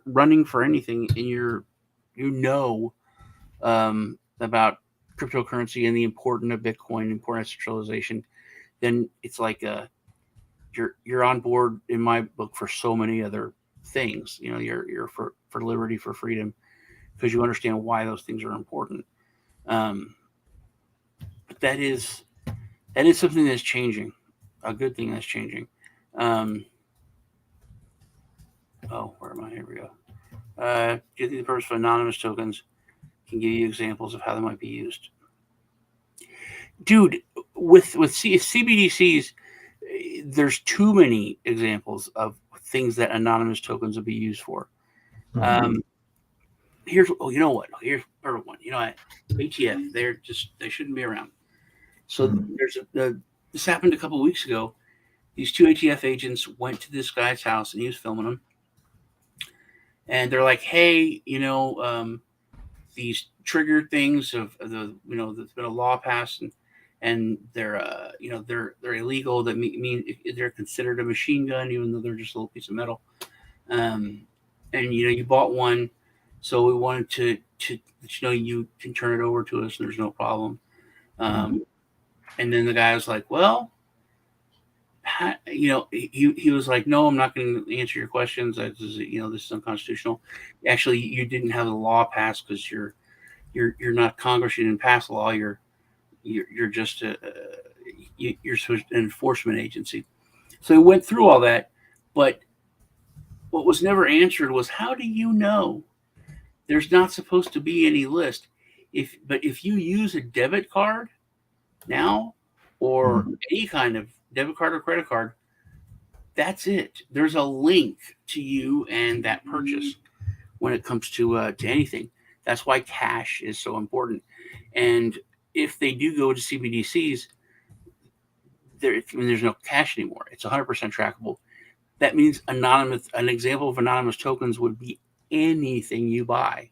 running for anything and about cryptocurrency and the importance of Bitcoin, importance of centralization, then it's like you're on board in my book for so many other things. You're for liberty, for freedom, because you understand why those things are important. But that is something that's changing, a good thing that's changing. Where am I? Here we go. Do you think the purpose of anonymous tokens can give you examples of how they might be used? Dude, with CBDCs, there's too many examples of things that anonymous tokens will be used for. Here's here's perfect one. ATF, they shouldn't be around. So this happened a couple of weeks ago. These 2 ATF agents went to this guy's house and he was filming them. And they're like, hey, these triggered things of the, there's been a law passed and they're, they're illegal. That mean they're considered a machine gun, even though they're just a little piece of metal. And, you bought one. So we wanted to you can turn it over to us. And there's no problem. And then the guy was like, well, he was like, no, I'm not going to answer your questions. This is unconstitutional. Actually, you didn't have the law passed because you're not Congress. You didn't pass the law. You're just you're an enforcement agency. So he went through all that, but what was never answered was, how do you know there's not supposed to be any list? But if you use a debit card now, or Mhm. any kind of debit card or credit card, that's it. There's a link to you and that purchase when it comes to anything. That's why cash is so important. And if they do go to CBDCs, there's no cash anymore. It's 100% trackable. That means an example of anonymous tokens would be anything you buy,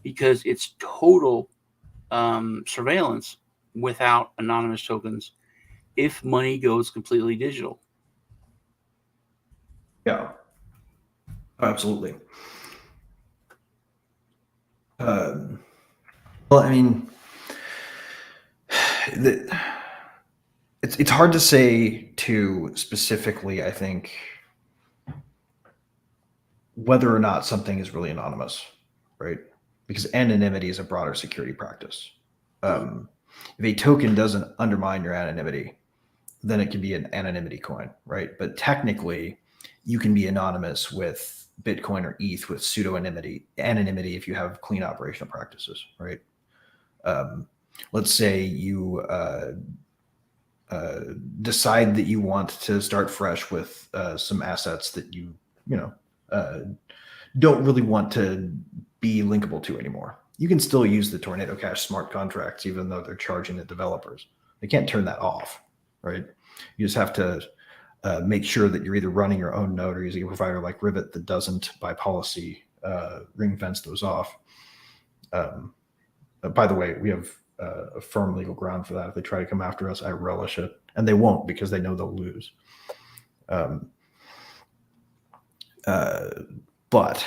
because it's total surveillance without anonymous tokens if money goes completely digital. Yeah, absolutely. Well, I mean, it's hard to say too specifically, I think, whether or not something is really anonymous, right? Because anonymity is a broader security practice. If a token doesn't undermine your anonymity, then it can be an anonymity coin, right? But technically, you can be anonymous with Bitcoin or ETH with pseudo-anonymity if you have clean operational practices, right? Let's say you decide that you want to start fresh with some assets that you don't really want to be linkable to anymore. You can still use the Tornado Cash smart contracts, even though they're charging the developers. They can't turn that off, right? You just have to make sure that you're either running your own node or using a provider like Rivet that doesn't, by policy, ring fence those off. By the way, we have a firm legal ground for that. If they try to come after us, I relish it. And they won't, because they know they'll lose. But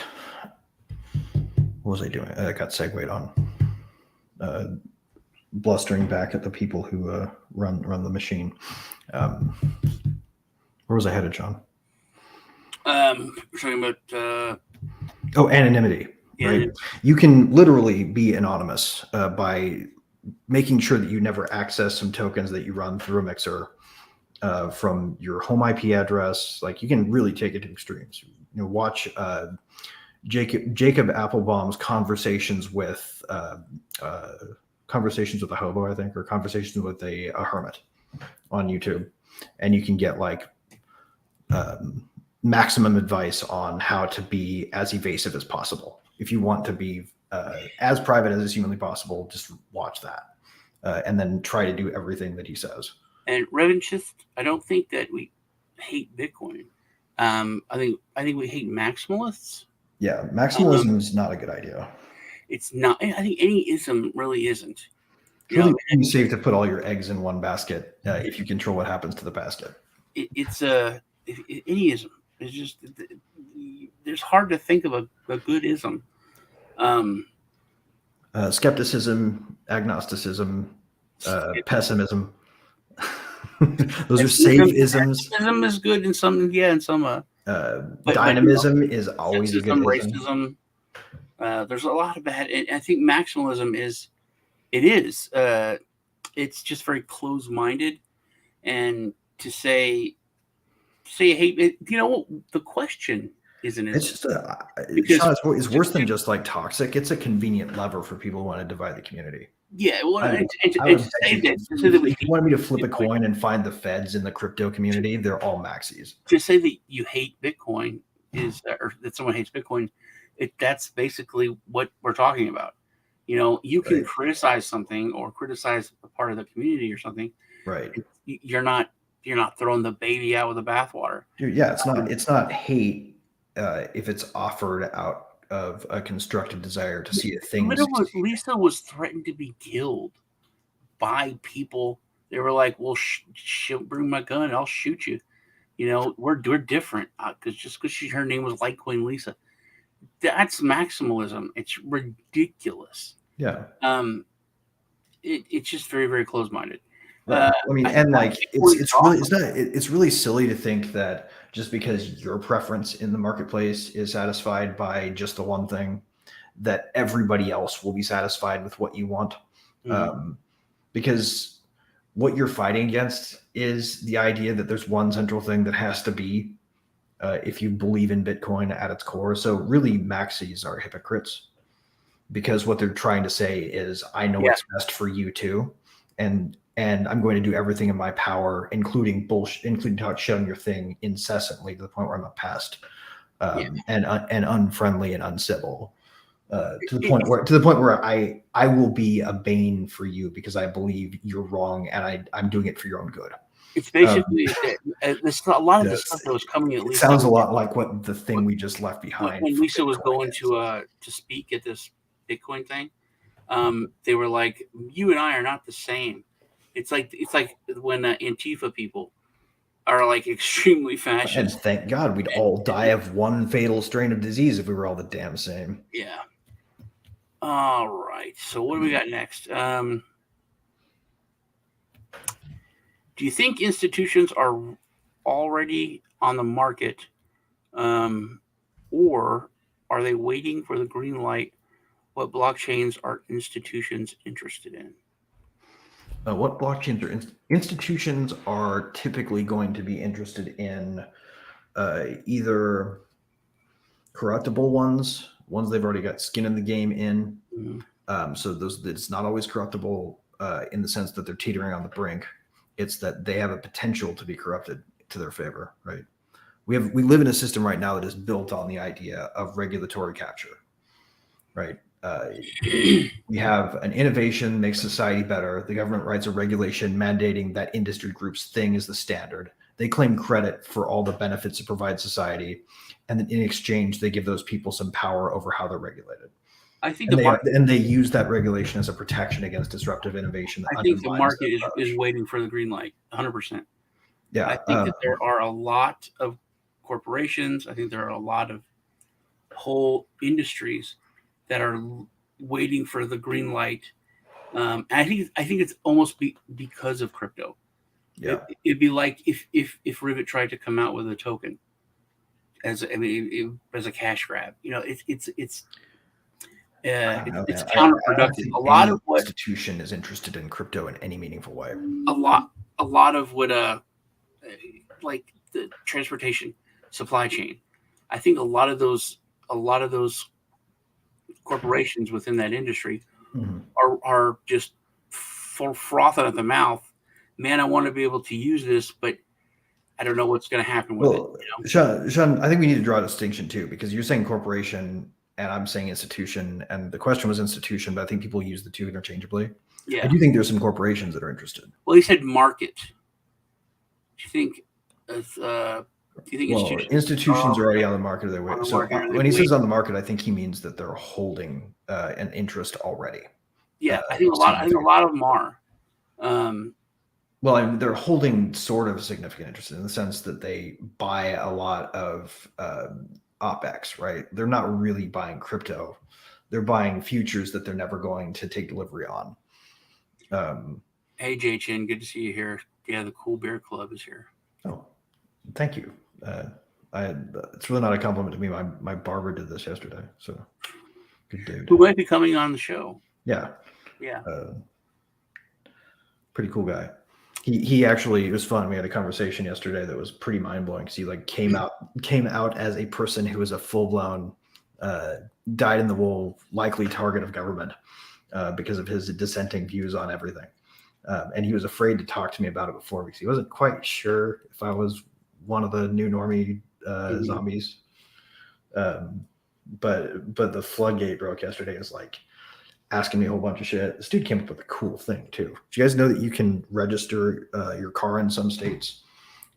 what was I doing? I got segued on blustering back at the people who run the machine. Where was I headed, John? We're talking about anonymity. yeah, right? You can literally be anonymous by making sure that you never access some tokens that you run through a mixer from your home IP address. Like, you can really take it to extremes. Watch Jacob Applebaum's conversations with a hobo, I think, or conversations with a hermit on YouTube, and you can get like maximum advice on how to be as evasive as possible. If you want to be as private as is humanly possible, just watch that and then try to do everything that he says. And revanchist, I don't think that we hate Bitcoin. I think we hate maximalists. Yeah, maximalism is not a good idea. It's not. I think any ism really isn't. It's really safe to put all your eggs in one basket if you control what happens to the basket. It's any ism. It's just, there's hard to think of a good ism. Skepticism, agnosticism, pessimism. Those are safe isms. Pessimism is good in some, in some. Dynamism is always a good ism. Racism. There's a lot of bad. And I think maximalism is. It's just very close-minded, and to say hate. The question isn't it? It's just Sean, it's worse than just like toxic. It's a convenient lever for people who want to divide the community. Yeah, well, if you wanted me to flip a coin and find the feds in the crypto community, they're all maxis. To say that you hate Bitcoin or that someone hates Bitcoin, that's basically what we're talking about. You can criticize something or criticize a part of the community or something. Right. You're not throwing the baby out with the bathwater. Dude, yeah, it's not hate if it's offered out of a constructive desire to see a thing. Lisa was threatened to be killed by people. They were like, "Well, she'll bring my gun, I'll shoot you." We're different because her name was Litecoin Lisa. That's maximalism. It's ridiculous. Yeah. It's just very, very close-minded. Right. It's really silly to think that just because your preference in the marketplace is satisfied by just the one thing, that everybody else will be satisfied with what you want. Mm-hmm. Because what you're fighting against is the idea that there's one central thing that has to be if you believe in Bitcoin at its core. So really, maxis are hypocrites because what they're trying to say is, I know what's best for you too, and I'm going to do everything in my power, including bullshit, including shutting your thing incessantly to the point where I'm a pest, and unfriendly and uncivil. To the point where I will be a bane for you because I believe you're wrong and I'm doing it for your own good. It's basically a lot of the stuff that was coming. At least sounds a lot like what the thing we just left behind. When Lisa was going to speak at this Bitcoin thing, they were like, "You and I are not the same." It's like when Antifa people are like extremely fascist. And thank God we'd all die of one fatal strain of disease if we were all the damn same. Yeah. All right. So what do we got next? Do you think institutions are already on the market, or are they waiting for the green light? What blockchains are institutions interested in? What blockchains are institutions are typically going to be interested in either corruptible ones they've already got skin in the game in. Mm-hmm. So it's not always corruptible in the sense that they're teetering on the brink. It's that they have a potential to be corrupted to their favor, right? We live in a system right now that is built on the idea of regulatory capture, right? We have an innovation makes society better. The government writes a regulation mandating that industry group's thing is the standard. They claim credit for all the benefits it provides society, and then in exchange, they give those people some power over how they're regulated. I think they use that regulation as a protection against disruptive innovation. I think the market is waiting for the green light, 100%. Yeah, I think that there are a lot of corporations. I think there are a lot of whole industries that are waiting for the green light. I think it's almost because of crypto. Yeah, it'd be like if Rivet tried to come out with a token as a cash grab. It's counterproductive. A lot of what institution is interested in crypto in any meaningful way. A lot of what like the transportation supply chain. I think a lot of those corporations within that industry are just frothing at the mouth. Man, I want to be able to use this, but I don't know what's going to happen with it. Sean, I think we need to draw a distinction too, because you're saying corporation and I'm saying institution, and the question was institution, but I think people use the two interchangeably. Yeah, I do think there's some corporations that are interested. Well, he said market. Do you think? Institutions are already on the market? So when he says on the market, I think he means that they're holding an interest already. Yeah, I think a lot of them are. Well, I mean, they're holding sort of significant interest in the sense that they buy a lot of OPEX, right? They're not really buying crypto. They're buying futures that they're never going to take delivery on. Hey, J-Chin, good to see you here. Yeah, the Cool Bear Club is here. Oh, thank you. It's really not a compliment to me. My barber did this yesterday, so good dude. Who might be coming on the show? Yeah. Yeah. Pretty cool guy. He actually, it was fun. We had a conversation yesterday that was pretty mind blowing because he like came out as a person who was a full blown dyed in the wool likely target of government because of his dissenting views on everything. And he was afraid to talk to me about it before because he wasn't quite sure if I was one of the new normie zombies. But the floodgate broke yesterday. Is like asking me a whole bunch of shit. This dude came up with a cool thing too. Do you guys know that you can register your car in some states,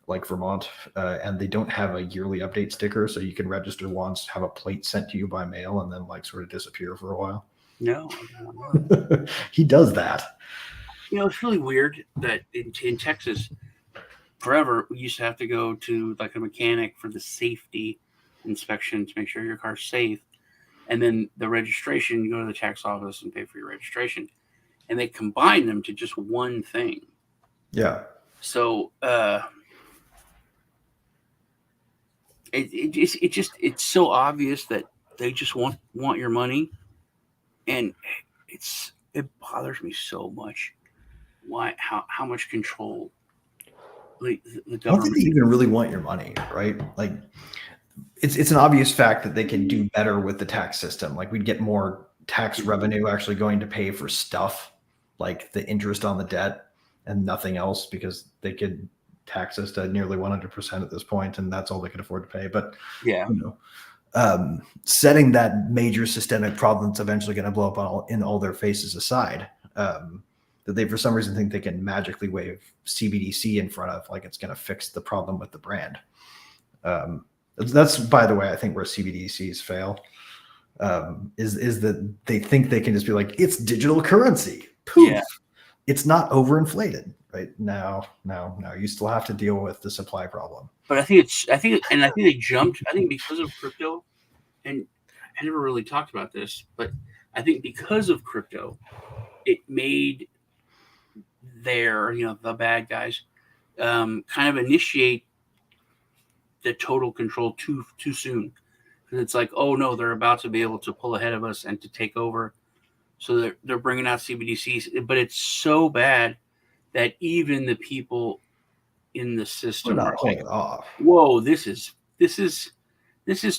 like Vermont, and they don't have a yearly update sticker, so you can register once, have a plate sent to you by mail, and then like sort of disappear for a while? No. He does that. It's really weird that in Texas, forever we used to have to go to like a mechanic for the safety inspection to make sure your car's safe. And then the registration, you go to the tax office and pay for your registration. And they combine them to just one thing. Yeah. So it's so obvious that they just want your money. And it bothers me so much how much control the I don't think government. they even really want your money, right? Like, it's an obvious fact that they could do better with the tax system. Like, we'd get more tax revenue actually going to pay for stuff like the interest on the debt and nothing else, because they could tax us to nearly 100% at this point, and that's all they could afford to pay. But Yeah. Setting that major systemic problem that's eventually going to blow up in all their faces aside, that they for some reason think they can magically wave CBDC in front of, like it's going to fix the problem with the brand. That's, by the way, I think where CBDCs fail, is that they think they can just be like, it's digital currency. Poof. Yeah. It's not overinflated, right? No, you still have to deal with the supply problem. But I think they jumped. I think because of crypto, and I never really talked about this, but I think because of crypto, it made the bad guys kind of initiate the total control too soon, because it's like, oh no, they're about to be able to pull ahead of us and to take over, so they're bringing out CBDCs, but it's so bad that even the people in the system are pulling like, it off. Whoa, this is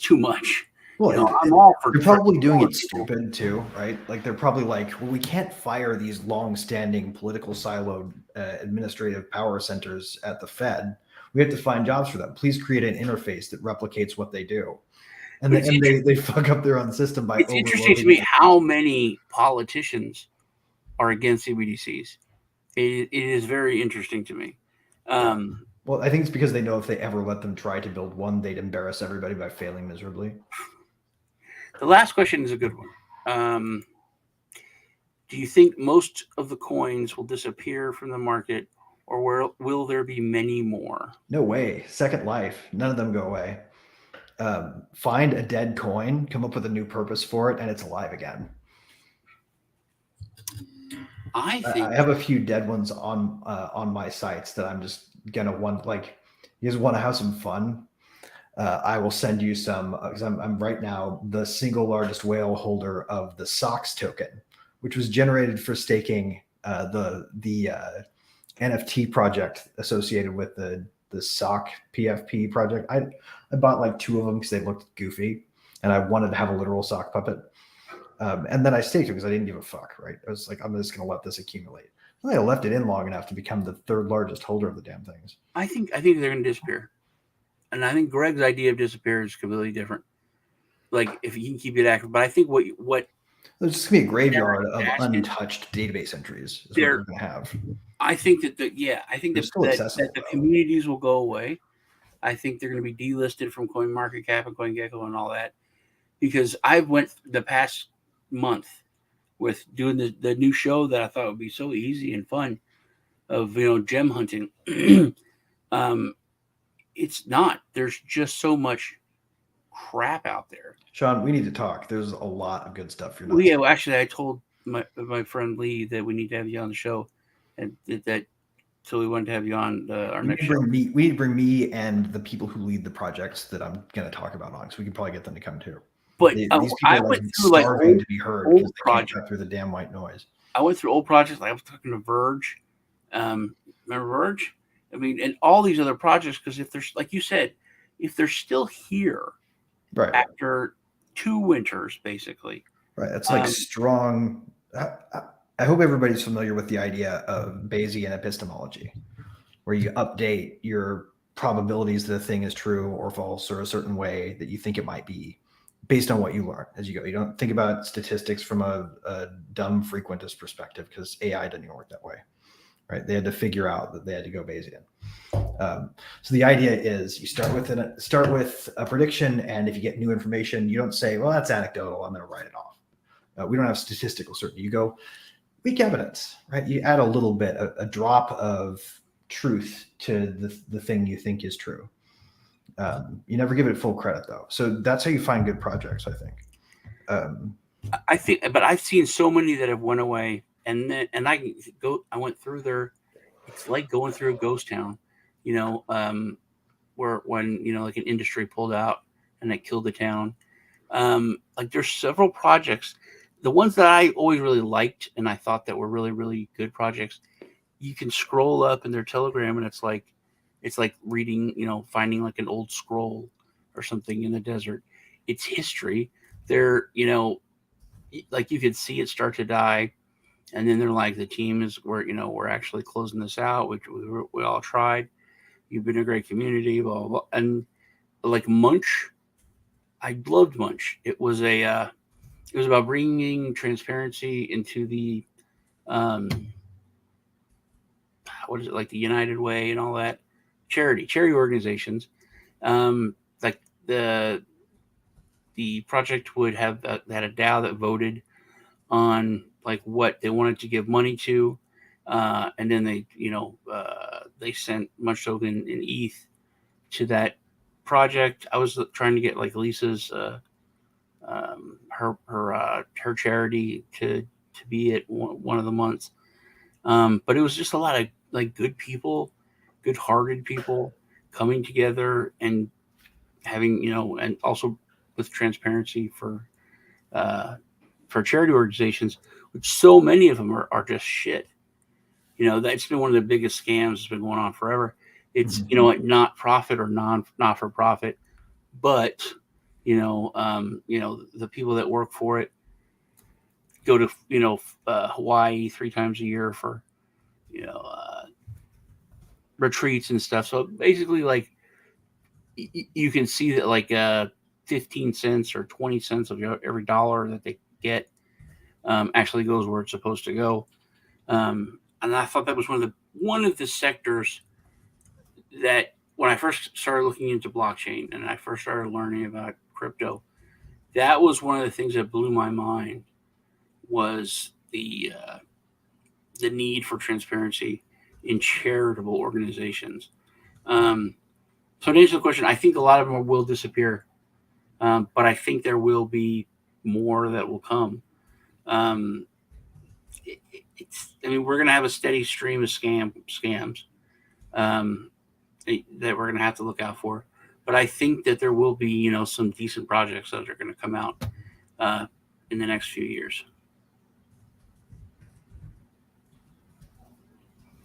too much. Well, I'm all for. They're probably doing it stupid too, right? Like, they're probably like, well, we can't fire these long-standing political siloed administrative power centers at the Fed. We have to find jobs for them. Please create an interface that replicates what they do. And they fuck up their own system by. It's interesting to me how many politicians are against CBDCs. It is very interesting to me. Well, I think it's because they know if they ever let them try to build one, they'd embarrass everybody by failing miserably. The last question is a good one. Do you think most of the coins will disappear from the market, or will there be many more? No way. Second life. None of them go away. Find a dead coin, come up with a new purpose for it, and it's alive again. I have a few dead ones on my sites that I'm just gonna want. Like, you guys want to have some fun? I will send you some, because I'm right now the single largest whale holder of the SOX token, which was generated for staking the NFT project associated with the SOC PFP project. I bought like 2 of them because they looked goofy, and I wanted to have a literal sock puppet. And then I staked it because I didn't give a fuck, right? I was like, I'm just going to let this accumulate. And I left it in long enough to become the 3rd largest holder of the damn things. I think they're going to disappear. And I think Greg's idea of disappear is completely different. Like, if you can keep it active. But I think what there's just going to be a graveyard of untouched database entries is what we're going to have. I think that the communities will go away. I think they're going to be delisted from CoinMarketCap and CoinGecko and all that, because I went the past month with doing the new show that I thought would be so easy and fun of gem hunting. It's not. There's just so much crap out there. Sean, we need to talk. There's a lot of good stuff. Well, yeah. Well, actually, I told my friend Lee that we need to have you on the show, and so we wanted to have you on our next show. We need to bring me and the people who lead the projects that I'm going to talk about on, so we can probably get them to come too. But these people I went through like old, to be heard because they can't get through the damn white noise. I went through old projects. Like I was talking to Verge. Remember Verge? I mean, and all these other projects, because if there's, like you said, if they're still here, right, after 2 winters, basically, right, that's like strong. I hope everybody's familiar with the idea of Bayesian epistemology, where you update your probabilities that a thing is true or false or a certain way that you think it might be, based on what you learn as you go. You don't think about statistics from a dumb frequentist perspective, because AI doesn't even work that way. Right? They had to figure out that they had to go Bayesian. So the idea is you start with a prediction, and if you get new information, you don't say, well, that's anecdotal, I'm going to write it off. We don't have statistical certainty. You go weak evidence, right? You add a little bit, a drop of truth to the thing you think is true. You never give it full credit, though. So that's how you find good projects, I think. But I've seen so many that have went away. And I went through it's like going through a ghost town, where when, like an industry pulled out and it killed the town. Like there's several projects, the ones that I always really liked and I thought that were really, really good projects. You can scroll up in their Telegram and it's like, It's like reading, finding like an old scroll or something in the desert. It's history. They're, like you could see it start to die, and then they're like, the team is we're actually closing this out, which we all tried. You've been a great community, blah blah, blah. And like Munch, I loved Munch. It was about bringing transparency into the um, what is it, like the United Way and all that charity organizations. Like the project would have had a DAO that voted on like what they wanted to give money to, and then they sent Munch token and ETH to that project. I was trying to get like Lisa's her charity to be at one of the months, but it was just a lot of like good people, good-hearted people coming together and having and also with transparency for charity organizations, which so many of them are just shit. That's been one of the biggest scams that's been going on forever. It's not profit or not for profit, but the people that work for it go to Hawaii 3 times a year for retreats and stuff. So basically, like you can see that like 15 cents or 20 cents of every dollar that they get actually goes where it's supposed to go. And I thought that was one of the sectors that when I first started looking into blockchain and I first started learning about crypto, that was one of the things that blew my mind was the need for transparency in charitable organizations. So to answer the question, I think a lot of them will disappear, but I think there will be more that will come. We're going to have a steady stream of scams that we're going to have to look out for. But I think that there will be, some decent projects that are going to come out in the next few years.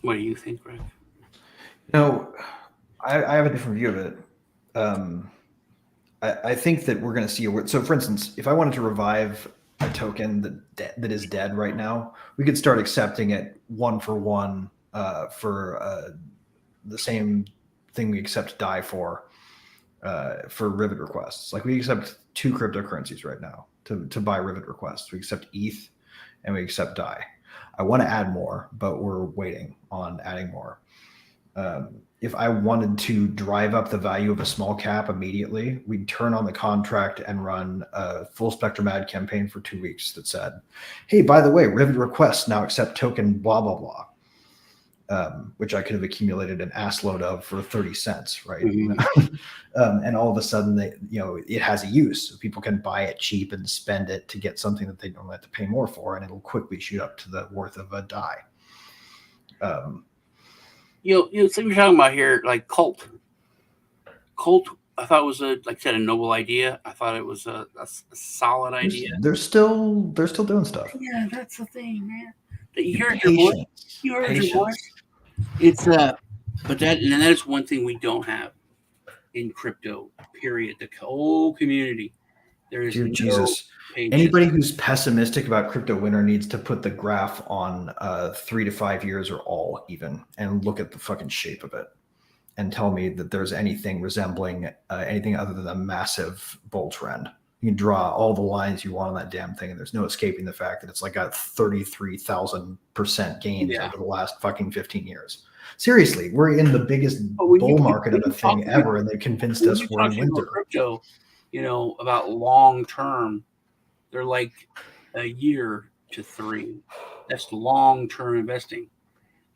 What do you think, Greg? I have a different view of it. I think that we're going to see so for instance, if I wanted to revive a token that is dead right now, we could start accepting it one for one for the same thing we accept DAI for Rivet requests. Like we accept 2 cryptocurrencies right now to buy Rivet requests. We accept ETH and we accept DAI. I want to add more, but we're waiting on adding more. If I wanted to drive up the value of a small cap immediately, we'd turn on the contract and run a full spectrum ad campaign for 2 weeks that said, hey, by the way, Rivet requests now accept token blah, blah, blah. Which I could have accumulated an ass load of for 30 cents, right? Mm-hmm. And all of a sudden, it has a use. People can buy it cheap and spend it to get something that they don't have to pay more for, and it'll quickly shoot up to the worth of a DAI. So you're talking about here, like Cult. I thought was a noble idea. I thought it was a solid idea. They're still doing stuff. Yeah, that's the thing, man. You heard your voice. You heard your voice. It's but that is one thing we don't have in crypto. Period. The whole community. There is Jesus. Patience. Anybody who's pessimistic about crypto winter needs to put the graph on 3 to 5 years or all even, and look at the fucking shape of it, and tell me that there's anything resembling anything other than a massive bull trend. You can draw all the lines you want on that damn thing, and there's no escaping the fact that it's like a 33,000% gains over the last fucking 15 years. Seriously, we're in the biggest bull market of a thing ever, and they convinced us we're in winter. Crypto, about long term, they're like a year to 3. That's long term investing.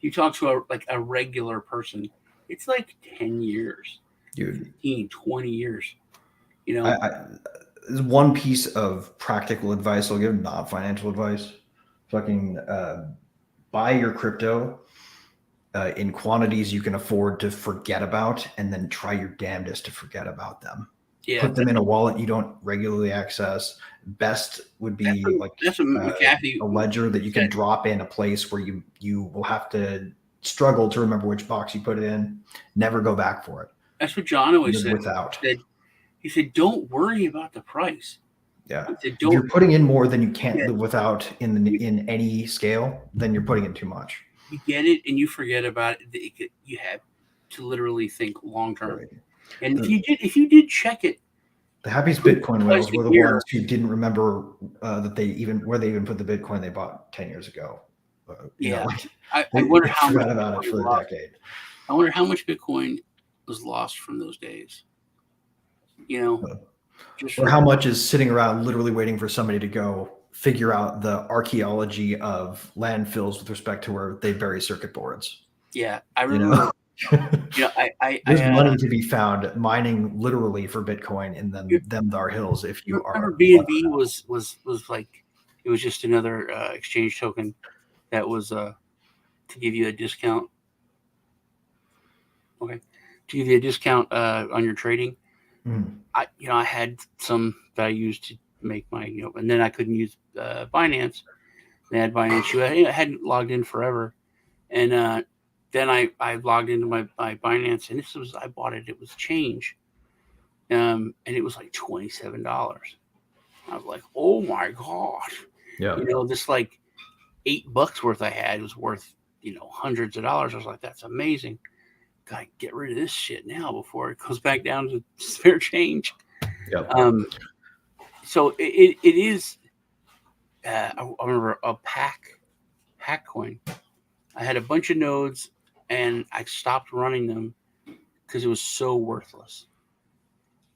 You talk to a regular person, it's like 10 years, dude, 15, 20 years. There's one piece of practical advice I'll give, not financial advice. Fucking buy your crypto in quantities you can afford to forget about, and then try your damnedest to forget about them. Yeah, put them in a wallet you don't regularly access. Best would be a ledger that you can drop in a place where you will have to struggle to remember which box you put it in, never go back for it. That's what John always said. Without. He said, don't worry about the price. Yeah. He said, if you're putting in more than you can't live without in any scale, then you're putting in too much. You get it and you forget about it. You have to literally think long term. Right. And if you did check it, the happiest Bitcoin whales were the ones who didn't remember that where they even put the Bitcoin they bought 10 years ago. I wonder how much about it for a decade. I wonder how much Bitcoin was lost from those days. Or how much is sitting around literally waiting for somebody to go figure out the archaeology of landfills with respect to where they bury circuit boards. Yeah, I remember. There's money to be found mining literally for Bitcoin in them dar hills. If you are, BNB was like, it was just another exchange token that was to give you a discount. Okay, to give you a discount on your trading. Mm. I had some that I used to make my, and then I couldn't use Binance. They had Binance. I hadn't logged in forever, and then I logged into my Binance, and I bought it. It was change, and it was like $27. I was like, oh my gosh, yeah. This like $8 worth I had was worth hundreds of dollars. I was like, that's amazing. Gotta get rid of this shit now before it goes back down to spare change. Yep. So it is. I remember a hack coin. I had a bunch of nodes, and I stopped running them because it was so worthless.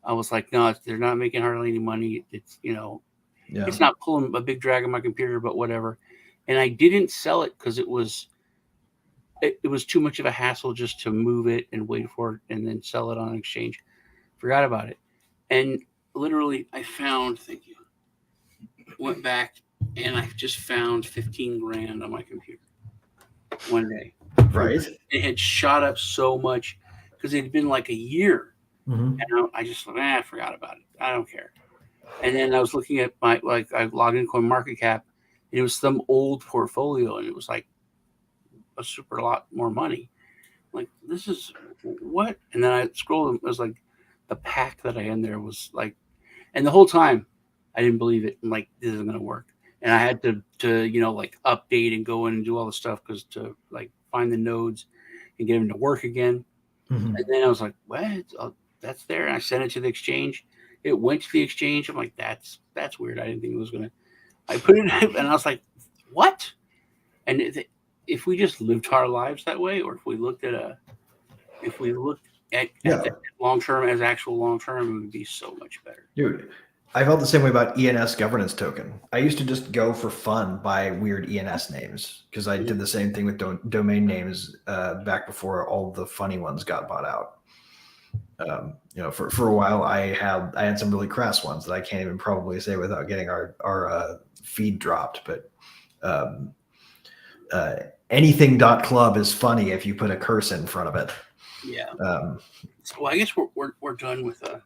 I was like, no, they're not making hardly any money. It's it's not pulling a big drag on my computer, but whatever. And I didn't sell it because it was too much of a hassle just to move it and wait for it and then sell it on an exchange. Forgot about it. And literally I found, thank you, went back and I just found 15 grand on my computer one day. Right. It had shot up so much because it had been like a year. Mm-hmm. And I just thought, I forgot about it. I don't care. And then I was looking at I logged into CoinMarketCap, and it was some old portfolio, and it was like a super lot more money. Like, this is what? And then I scrolled, and it was like the pack that I had in there was like, and the whole time I didn't believe it. I'm like, this isn't going to work. And I had to like update and go in and do all the stuff because to like find the nodes and get them to work again. Mm-hmm. And then I was like, what? Oh, that's there. And I sent it to the exchange. It went to the exchange. I'm like, that's weird. I didn't think it was going to. I put it in, and I was like, what? And if we just lived our lives that way, or if we looked at long term as actual long term, it would be so much better. Dude, I felt the same way about ENS governance token. I used to just go for fun by weird ENS names because I did the same thing with domain names back before all the funny ones got bought out. For a while I had some really crass ones that I can't even probably say without getting our feed dropped, but anything.club is funny if you put a curse in front of it. Yeah. So I guess we're done with the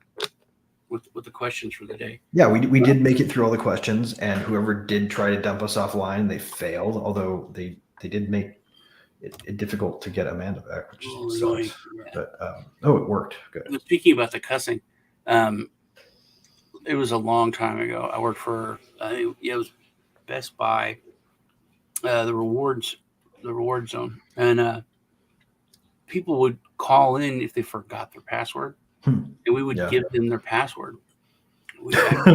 questions for the day. Yeah, we did make it through all the questions, and whoever did try to dump us offline, they failed, although they did make it difficult to get Amanda back, which sucks. Yeah. But it worked. Good. Speaking about the cussing, it was a long time ago. I worked for it was Best Buy, the reward zone, and people would call in if they forgot their password, and we would give them their password.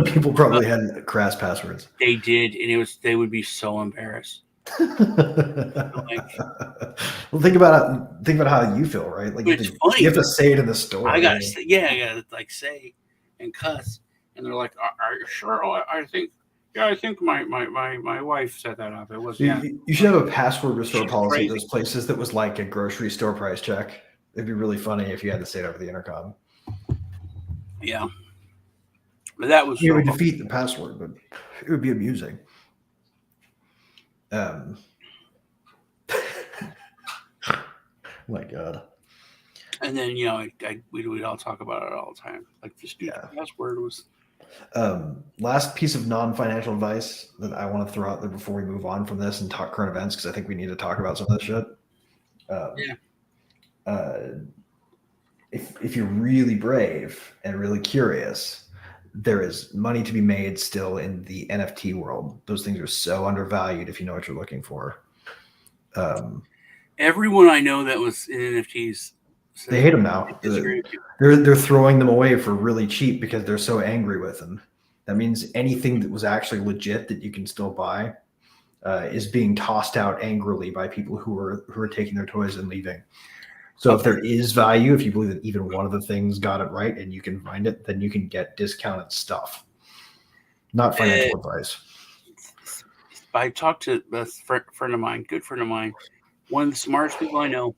People probably had crass passwords. They did, and they would be so embarrassed. Well, think about how you feel, right? Like it's funny. You have to say it in the store. I gotta say, I gotta like say and cuss, and they're like, "Are you sure?" Oh, I think my wife set that up. It was. You should have a password restore policy at those places that was like a grocery store price check. It'd be really funny if you had to say it over the intercom. Yeah, but that was. It would defeat the password, but it would be amusing. My God. And then we'd all talk about it all the time. Like this dude's password was. Last piece of non-financial advice that I want to throw out there before we move on from this and talk current events, because I think we need to talk about some of this shit. Yeah. If you're really brave and really curious, there is money to be made still in the NFT world. Those things are so undervalued if you know what you're looking for. Everyone I know that was in NFTs They says hate them now. disagree with you. They're throwing them away for really cheap because they're so angry with them. That means anything that was actually legit that you can still buy is being tossed out angrily by people who are taking their toys and leaving. So if there is value, if you believe that even one of the things got it right and you can find it, then you can get discounted stuff. Not financial advice. I talked to a friend of mine, good friend of mine, one of the smartest people I know.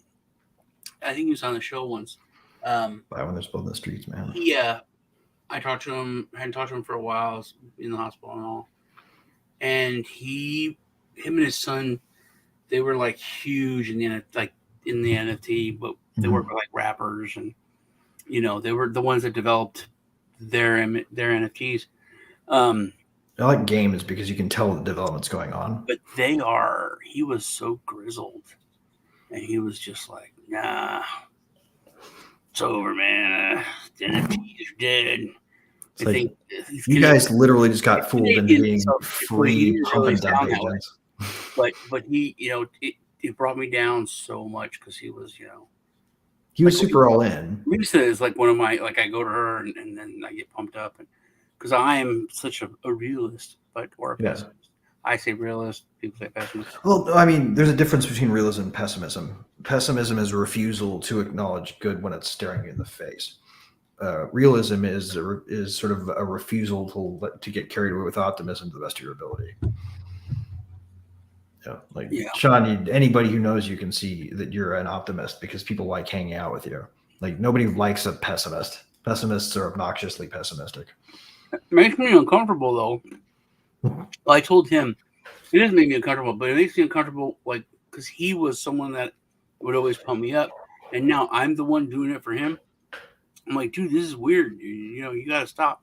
I think he was on the show once. Buy when they're spilled in the streets, man. Yeah, I talked to him. I hadn't talked to him for a while. I was in the hospital and all. And him and his son, they were like huge in the NFT, but they work with like rappers, and they were the ones that developed their NFTs. I like games because you can tell the development's going on. But he was so grizzled, and he was just like, nah, it's over, man. The NFTs are dead. It's like, you guys literally just got fooled into being free pump and dump agents. But he, it brought me down so much because he was, he was super all in. Lisa is like one of my, like, I go to her and then I get pumped up, and because I am such a realist, or a pessimist. I say realist, people say pessimist. Well, I mean, there's a difference between realism and pessimism. Pessimism is a refusal to acknowledge good when it's staring you in the face. Realism is sort of a refusal to get carried away with optimism to the best of your ability. Sean, anybody who knows you can see that you're an optimist because people like hanging out with you. Like, nobody likes a pessimist. Pessimists are obnoxiously pessimistic. It makes me uncomfortable, though. Well, I told him it doesn't make me uncomfortable, but it makes me uncomfortable, like, because he was someone that would always pump me up, and now I'm the one doing it for him. I'm like, dude, this is weird. You got to stop.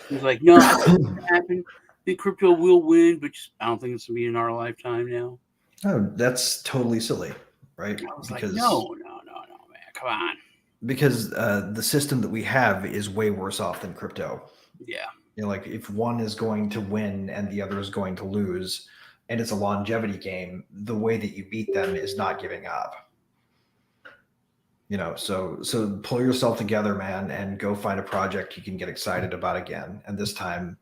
He's like, no, I think it's going to happen. I think crypto will win, but I don't think it's going to be in our lifetime now. Oh, that's totally silly, right? I was like, no, man, come on. Because the system that we have is way worse off than crypto. Yeah. Like, if one is going to win and the other is going to lose, and it's a longevity game, the way that you beat them is not giving up. So pull yourself together, man, and go find a project you can get excited about again. And this time,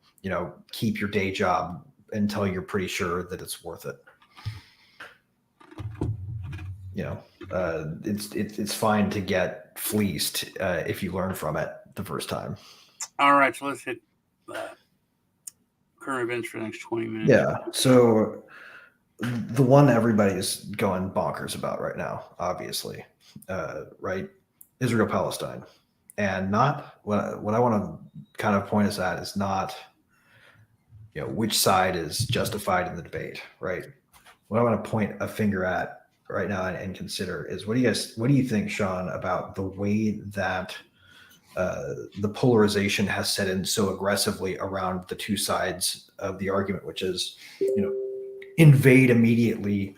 keep your day job until you're pretty sure that it's worth it. It's fine to get fleeced if you learn from it the first time. All right, so let's hit current events for the next 20 minutes. Yeah. So the one everybody's going bonkers about right now, obviously, right? Israel, Palestine. And not what I want to kind of point us at is not, which side is justified in the debate, right? What I want to point a finger at right now and consider is, what do you think, Sean, about the way that the polarization has set in so aggressively around the two sides of the argument, which is, invade immediately,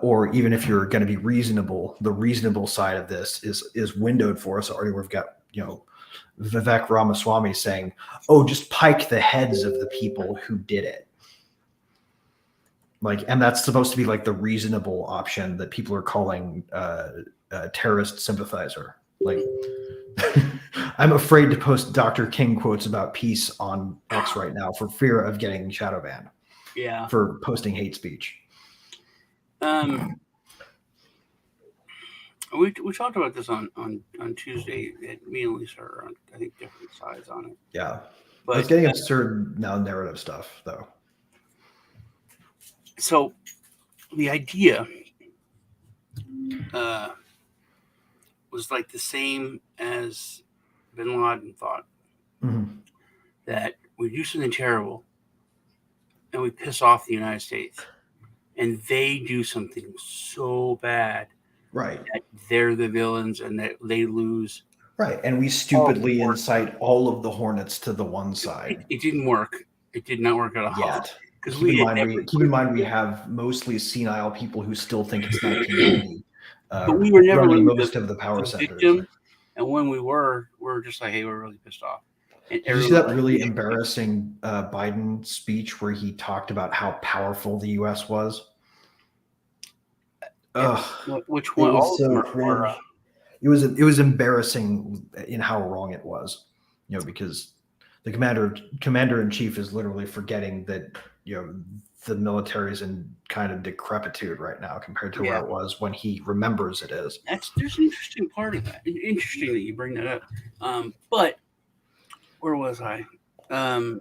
or even if you're going to be reasonable, the reasonable side of this is windowed for us already. We've got, Vivek Ramaswamy saying, oh, just pike the heads of the people who did it. Like, and that's supposed to be like the reasonable option that people are calling a terrorist sympathizer. Like, I'm afraid to post Dr. King quotes about peace on X right now for fear of getting shadow banned. Yeah. For posting hate speech. We talked about this on Tuesday. Me and Lisa are on, I think, different sides on it. Yeah. But it's getting absurd now, narrative stuff, though. So the idea was like the same as Bin Laden thought, that we do something terrible and we piss off the United States, and they do something so bad, right, that they're the villains and that they lose. Right, and we stupidly incite all of the hornets to the one side. It didn't work. It did not work at all. Yet. Keep in mind we have mostly senile people who still think it's 1990 But we were never running really most of the power centers. victim, and when we were just like, hey, we're really pissed off. And did you see that really embarrassing Biden speech where he talked about how powerful the U.S. was? Ugh, which one? It was so cringe. It was embarrassing in how wrong it was, because the commander in chief is literally forgetting that the military is in kind of decrepitude right now compared to where it was when he remembers it is. There's an interesting part of that. Interesting that you bring that up. But where was I?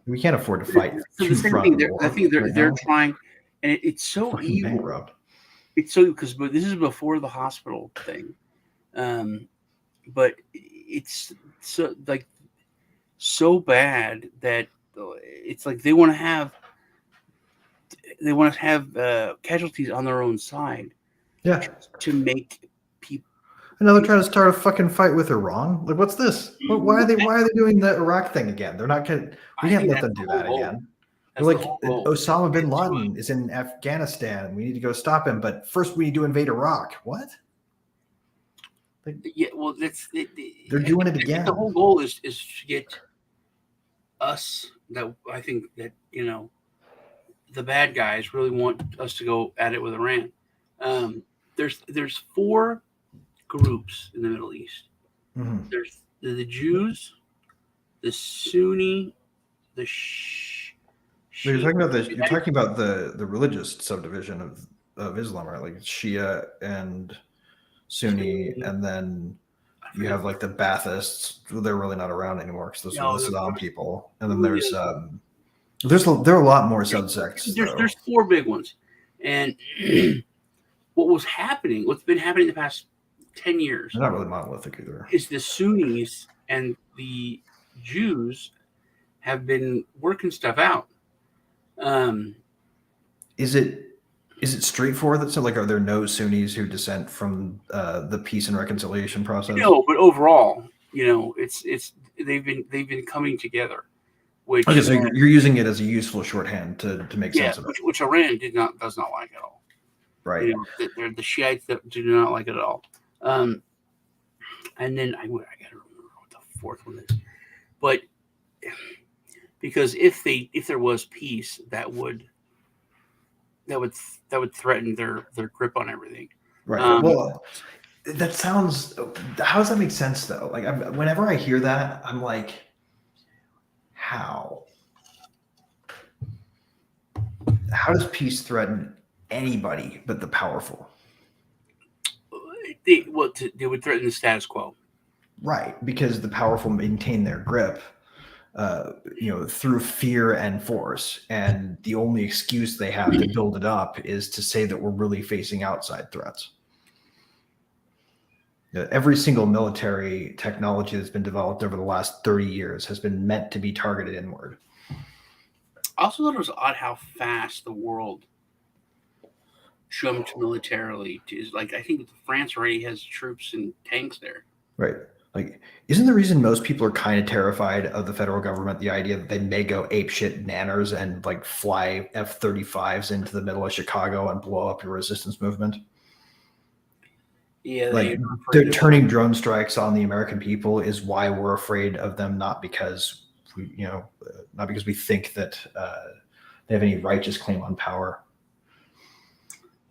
We can't afford to fight. So the same thing. I think they're trying, and it's so fucking evil. Bankrupt. It's so but this is before the hospital thing. But it's so so bad that it's like they want to have casualties on their own side. Yeah. To make people. I know they're trying to start a fucking fight with Iran. Like, what's this? Why are they doing the Iraq thing again? They're not going. We can't let them do that again. They're like, Osama bin Laden is in Afghanistan. We need to go stop him, but first we need to invade Iraq. What? Yeah, well, they're doing it again. The whole goal is to get us. That I think that the bad guys really want us to go at it with Iran. There's 4 groups in the Middle East. Mm-hmm. There's the Jews, the Sunni, the You're talking about the religious subdivision of Islam, right? Like Shia and Sunni, and then you have like the Baathists. They're really not around anymore because those are the Saddam people. And then there are a lot more subsects. There's 4 big ones, and what's been happening the past 10 years. They're not really monolithic either. Is the Sunnis and the Jews have been working stuff out. Is it straightforward that are there no Sunnis who dissent from the peace and reconciliation process? No, but overall, it's they've been coming together. Which so you're using it as a useful shorthand to make sense of it. Which Iran does not like at all. Right. They're the Shiites that do not like it at all. And then I got to remember what the 4th one is, but because if there was peace, that would threaten their grip on everything. Right. Well, that sounds. How does that make sense though? Like whenever I hear that, I'm like, how? How does peace threaten anybody but the powerful? They would threaten the status quo. Right, because the powerful maintain their grip, through fear and force, and the only excuse they have to build it up is to say that we're really facing outside threats. Every single military technology that's been developed over the last 30 years has been meant to be targeted inward. I also thought it was odd how fast the world jumped militarily. I think France already has troops and tanks there. Right. Like, isn't the reason most people are kind of terrified of the federal government the idea that they may go apeshit nanners and fly F-35s into the middle of Chicago and blow up your resistance movement? Yeah, they're turning drone strikes on the American people is why we're afraid of them, not because we think that they have any righteous claim on power.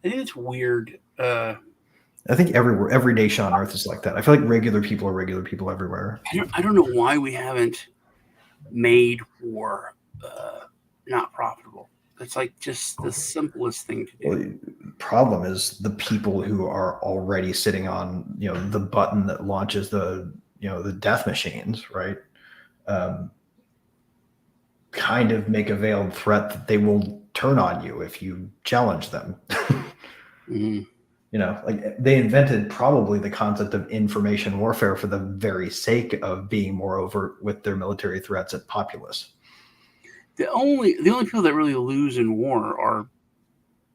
I think it's weird. I think every nation on earth is like that. I feel like regular people are regular people everywhere. I don't know why we haven't made war not profitable. It's just the simplest thing to do. Well, the problem is the people who are already sitting on the button that launches the death machines, right? Kind of make a veiled threat that they will turn on you if you challenge them. Mm-hmm. They invented probably the concept of information warfare for the very sake of being more overt with their military threats at populace. The only people that really lose in war are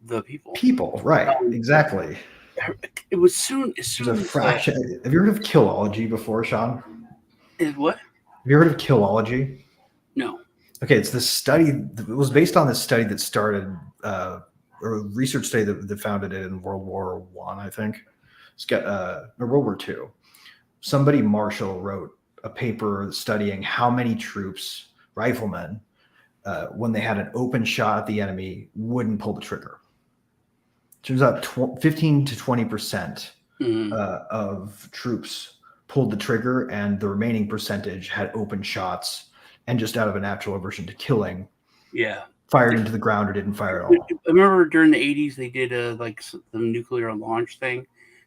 the people. People, right? Exactly. It was soon. As soon There's a fraction. Have you heard of killology before, Sean? What? Have you heard of killology? No. Okay, it's this study. It was based on this study that started, or a research study that founded it in World War I think. World War II. Somebody, Marshall, wrote a paper studying how many troops, riflemen, when they had an open shot at the enemy, wouldn't pull the trigger. Turns out 15 to 20% of troops pulled the trigger, and the remaining percentage had open shots and just out of a natural aversion to killing, fired into the ground or didn't fire at all. I remember during the 80s they did the nuclear launch thing,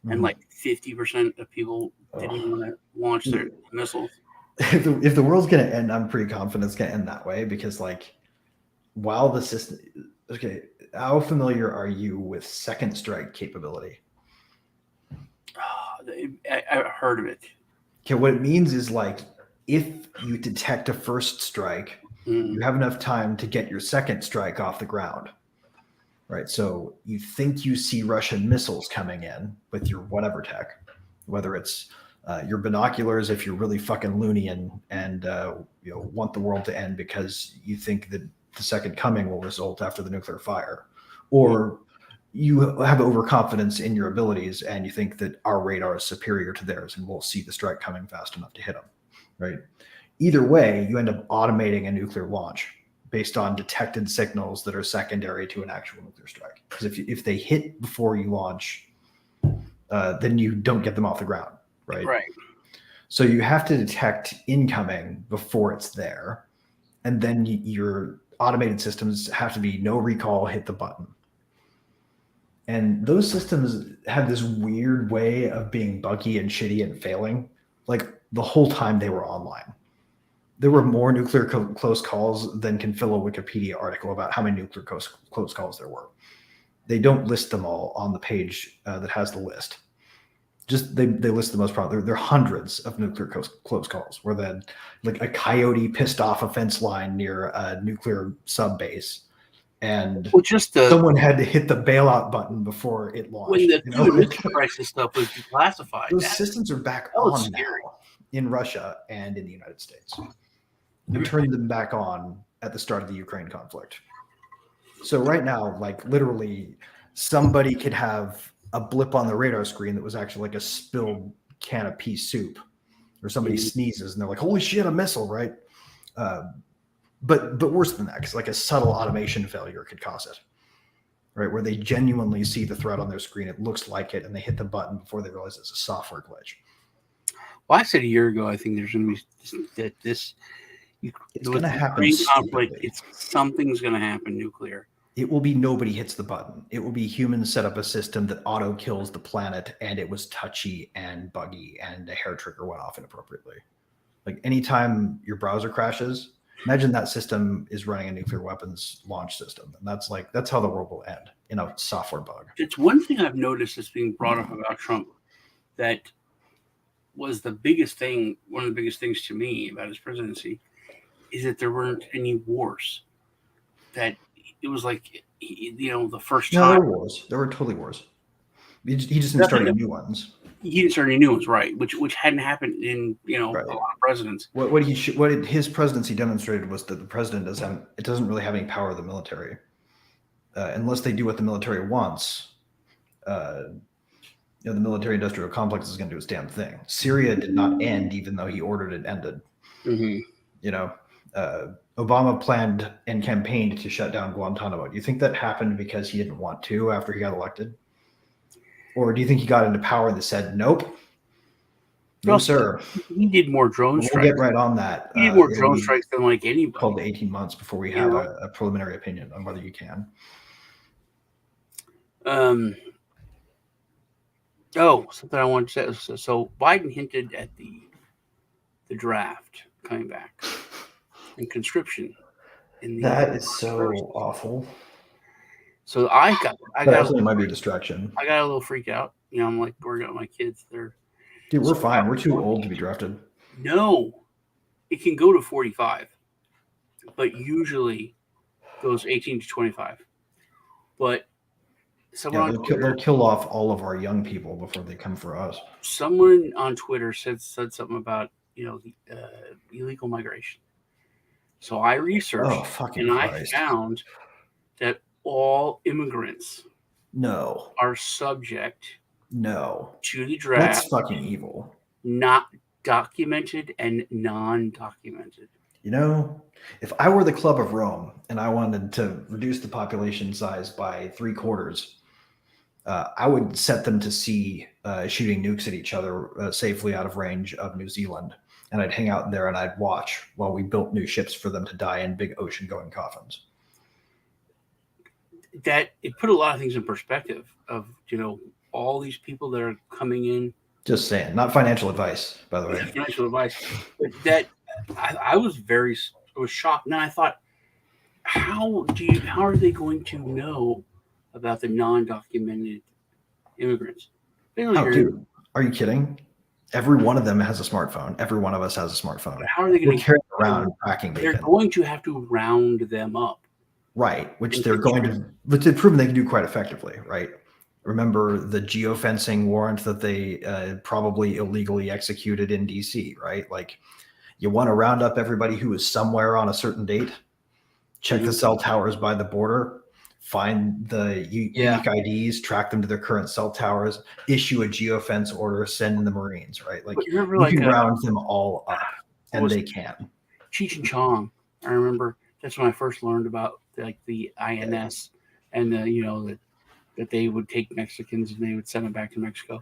and like 50% of people didn't even want to launch their missiles. If the world's going to end, I'm pretty confident it's going to end that way, because like, while the system, okay, how familiar are you with second strike capability? I've heard of it. Okay, what it means is, like, if you detect a first strike, you have enough time to get your second strike off the ground, right? So you think you see Russian missiles coming in with your whatever tech, whether it's your binoculars if you're really fucking loony and want the world to end because you think that the second coming will result after the nuclear fire, or you have overconfidence in your abilities and you think that our radar is superior to theirs and we'll see the strike coming fast enough to hit them, right? Either way, you end up automating a nuclear launch based on detected signals that are secondary to an actual nuclear strike. Because if they hit before you launch, then you don't get them off the ground, right? Right. So you have to detect incoming before it's there, and then your automated systems have to be no recall, hit the button. And those systems have this weird way of being buggy and shitty and failing, like the whole time they were online. There were more nuclear close calls than can fill a Wikipedia article about how many nuclear close calls there were. They don't list them all on the page that has the list. Just they list the most probably. There are hundreds of nuclear close calls where then, like, a coyote pissed off a fence line near a nuclear sub base, and someone had to hit the bailout button before it launched. When the missile crisis stuff was declassified, those systems are back on now in Russia and in the United States. We turned them back on at the start of the Ukraine conflict. So right now, like, literally, somebody could have a blip on the radar screen that was actually like a spilled can of pea soup, or somebody sneezes and they're like, holy shit, a missile, right? But worse than that, because like a subtle automation failure could cause it, right? Where they genuinely see the threat on their screen, it looks like it, and they hit the button before they realize it's a software glitch. Well, I said a year ago, I think there's going to be it's going to happen. Something's going to happen nuclear. It will be nobody hits the button. It will be humans set up a system that auto kills the planet, and it was touchy and buggy, and a hair trigger went off inappropriately. Like, anytime your browser crashes, imagine that system is running a nuclear weapons launch system, and that's how the world will end, in a software bug. It's one thing I've noticed that's being brought up about Trump that was the biggest thing. One of the biggest things to me about his presidency is that there weren't any wars. That it was like, the first time. No, there were wars. There were totally wars. He just didn't start any new ones. He didn't start any new ones, right? Which hadn't happened in right. A lot of presidents. What his presidency demonstrated was that the president doesn't really have any power of the military, unless they do what the military wants. The military-industrial complex is going to do its damn thing. Syria did not end, even though he ordered it ended. Obama planned and campaigned to shut down Guantanamo. Do you think that happened because he didn't want to after he got elected? Or do you think he got into power and said, nope, no, sir? He did more drone strikes. We'll get right on that. He did more drone strikes than like anybody. 12 to 18 months before we have a preliminary opinion on whether you can. Something I wanted to say. So Biden hinted at the draft coming back and conscription. That is so awful. So I got it might be a distraction. I got a little freak out. I'm like, we're got my kids. Dude, we're fine. We're too old to be drafted. No, it can go to 45, but usually goes 18 to 25. But they'll kill off all of our young people before they come for us. Someone on Twitter said something about illegal migration. So I researched I found that all immigrants are subject No. to the draft. That's fucking evil. Not documented and non-documented. You know, if I were the Club of Rome and I wanted to reduce the population size by 3/4, I would set them to sea shooting nukes at each other safely out of range of New Zealand. And I'd hang out there and I'd watch while we built new ships for them to die in big ocean-going coffins. That it put a lot of things in perspective of, all these people that are coming in. Just saying, not financial advice, by the way. Financial advice. But that I was shocked. And then I thought, how are they going to know about the non-documented immigrants? Dude, are you kidding? Every one of them has a smartphone. Every one of us has a smartphone. How are they going to carry around tracking? They're going to have to round them up. Right, which they're going to, but they've proven they can do quite effectively, right? Remember the geofencing warrant that they probably illegally executed in DC, right? Like, you want to round up everybody who is somewhere on a certain date, check the cell towers by the border, find the unique IDs, track them to their current cell towers, issue a geofence order, send in the Marines, right? Like, you can round them all up, and they can. Cheech and Chong, I remember that's when I first learned about like the INS and the that they would take Mexicans and they would send them back to Mexico,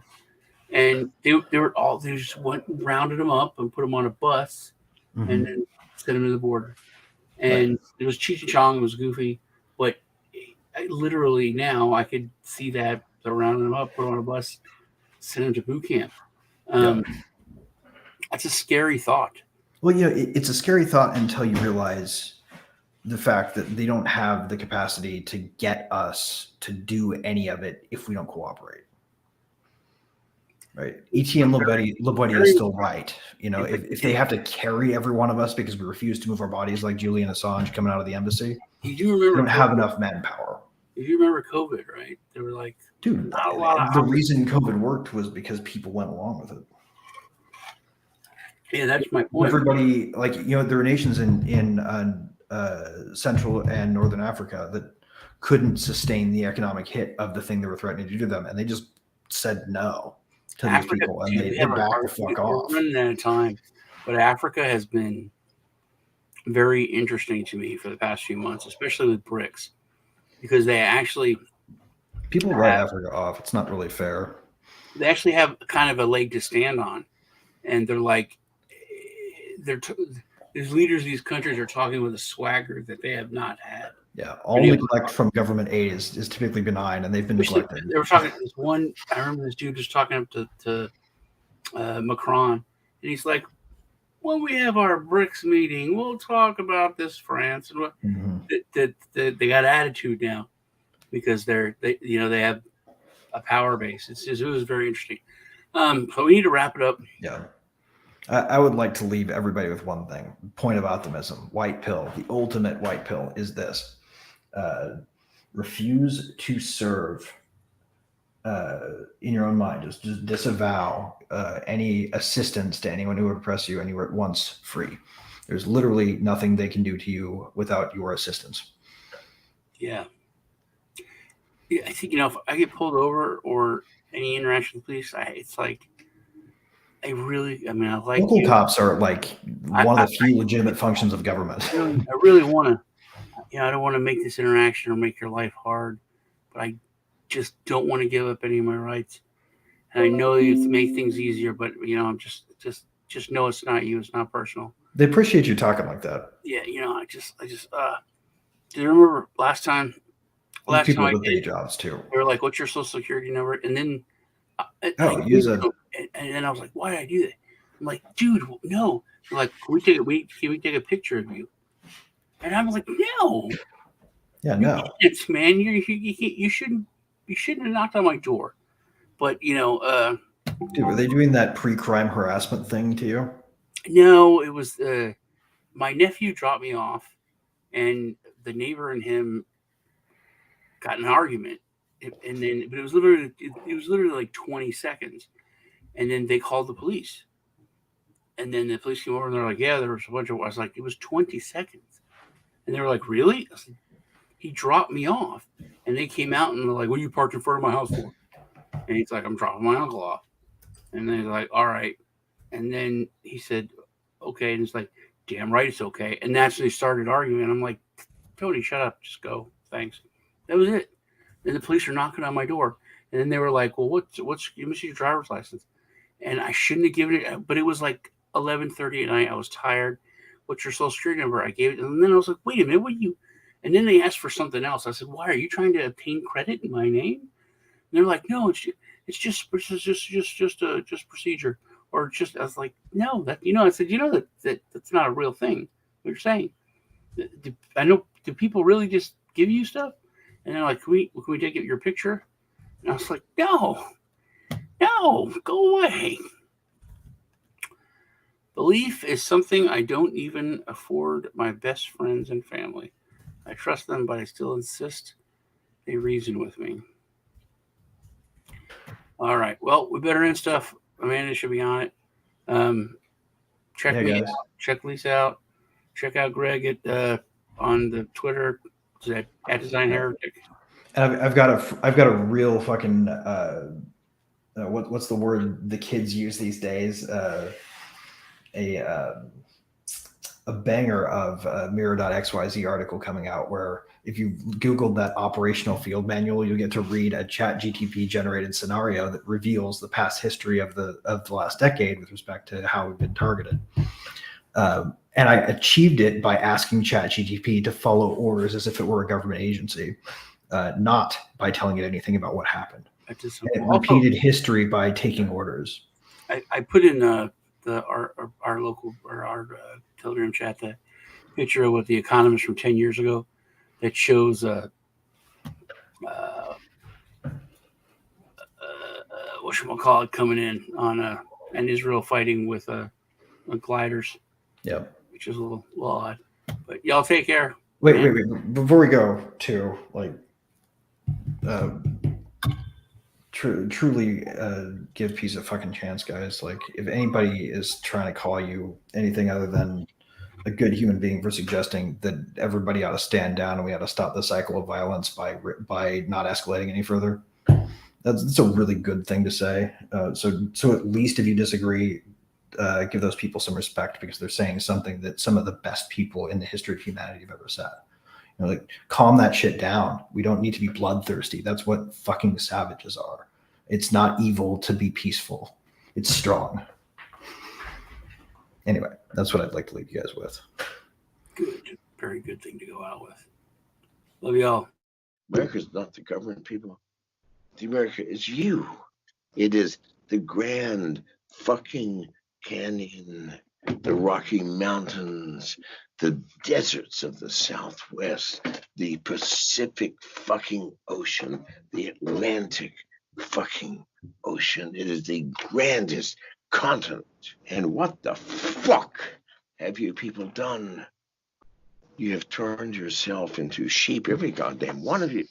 and they just rounded them up and put them on a bus and then sent them to the border. And it was Cheech and Chong, it was goofy, but literally now I could see that they're rounding them up, put them on a bus, send them to boot camp. That's a scary thought. Well, it's a scary thought until you realize the fact that they don't have the capacity to get us to do any of it if we don't cooperate. Right. Etienne Lebeddy is still right. If they have to carry every one of us because we refuse to move our bodies like Julian Assange coming out of the embassy, you do remember we don't have enough manpower. You remember COVID, right? They were like, dude, not a lot. The reason COVID worked was because people went along with it. Yeah, that's my point. Everybody, there are nations in Central and Northern Africa that couldn't sustain the economic hit of the thing they were threatening to do them, and they just said no to these people, and they backed the fuck off. We're running out of time, but Africa has been very interesting to me for the past few months, especially with BRICS, because they actually people write Africa off. It's not really fair. They actually have kind of a leg to stand on, and they're like, these leaders of these countries are talking with a swagger that they have not had. Yeah, all neglect from government aid is typically benign, and they've been neglected. They were talking to this one. I remember this dude just talking up to Macron, and he's like, "When we have our BRICS meeting, we'll talk about this, France." And what they got attitude now because they have a power base. It was very interesting. So we need to wrap it up. Yeah. I would like to leave everybody with one thing: point of optimism. White pill. The ultimate white pill is this: refuse to serve in your own mind. Just disavow any assistance to anyone who would oppress you, and you are at once free. There's literally nothing they can do to you without your assistance. Yeah. I think if I get pulled over or any interaction with police, it's like. I like local cops are like one of the few legitimate functions of government. I really want to, I don't want to make this interaction or make your life hard, but I just don't want to give up any of my rights. And I know you make things easier, but I'm just know it's not you. It's not personal. They appreciate you talking like that. Yeah, I just do you remember last time people with day jobs too. They were like, "What's your social security number?" And then use a. And then I was like, why did I do that? I'm like, dude, no. They're like, can we take a picture of you? And I was like, no. Yeah, no. It's man, you shouldn't have knocked on my door. But dude, were they doing that pre-crime harassment thing to you? No, it was my nephew dropped me off, and the neighbor and him got in an argument, but it was literally like 20 seconds. And then they called the police. And then the police came over and they're like, yeah, there was a bunch of, I was like, it was 20 seconds. And they were like, really? I said, he dropped me off. And they came out and they're like, what are you parked in front of my house for? And he's like, I'm dropping my uncle off. And then he's like, all right. And then he said, okay. And he's like, damn right it's okay. And that's when they started arguing. I'm like, Tony, shut up. Just go. Thanks. That was it. Then the police are knocking on my door. And then they were like, well, what's give me your driver's license. And I shouldn't have given it, but it was like 11:30 at night. I was tired. What's your social security number? I gave it. And then I was like, wait a minute, what you? And then they asked for something else. I said, why are you trying to obtain credit in my name? And they're like, no, it's just procedure, or just. I was like, no, that I said, that's not a real thing. What you're saying. I know. Do people really just give you stuff? And they're like, can we take your picture? And I was like, no, go away. Belief is something I don't even afford my best friends and family. I trust them, but I still insist they reason with me. All right. Well, we better end stuff. Amanda should be on it. Check me out. Check Lisa out. Check out Greg at on the Twitter at Design Heretic. And I've got a real fucking what's the word the kids use these days? A banger of Mirror.xyz article coming out where if you Googled that operational field manual, you'll get to read a ChatGPT generated scenario that reveals the past history of the last decade with respect to how we've been targeted. And I achieved it by asking ChatGPT to follow orders as if it were a government agency, not by telling it anything about what happened. It repeated history by taking orders. I put in our local or our Telegram chat the picture of what the Economist from 10 years ago that shows whatchamacallit coming in on and Israel fighting with gliders. Yeah, which is a little odd. But y'all take care. Wait. Before we go to truly give peace a fucking chance, guys. Like, if anybody is trying to call you anything other than a good human being for suggesting that everybody ought to stand down and we ought to stop the cycle of violence by not escalating any further, that's a really good thing to say. So at least if you disagree, give those people some respect because they're saying something that some of the best people in the history of humanity have ever said. Like, calm that shit down. We don't need to be bloodthirsty. That's what fucking savages are. It's not evil to be peaceful. It's strong. Anyway, that's what I'd like to leave you guys with. Good. Very good thing to go out with. Love y'all. America's not the government, people. The America is you. It is the Grand fucking Canyon, the Rocky Mountains, the deserts of the Southwest, the Pacific fucking Ocean, the Atlantic fucking Ocean. It is the grandest continent. And what the fuck have you people done? You have turned yourself into sheep, every goddamn one of you.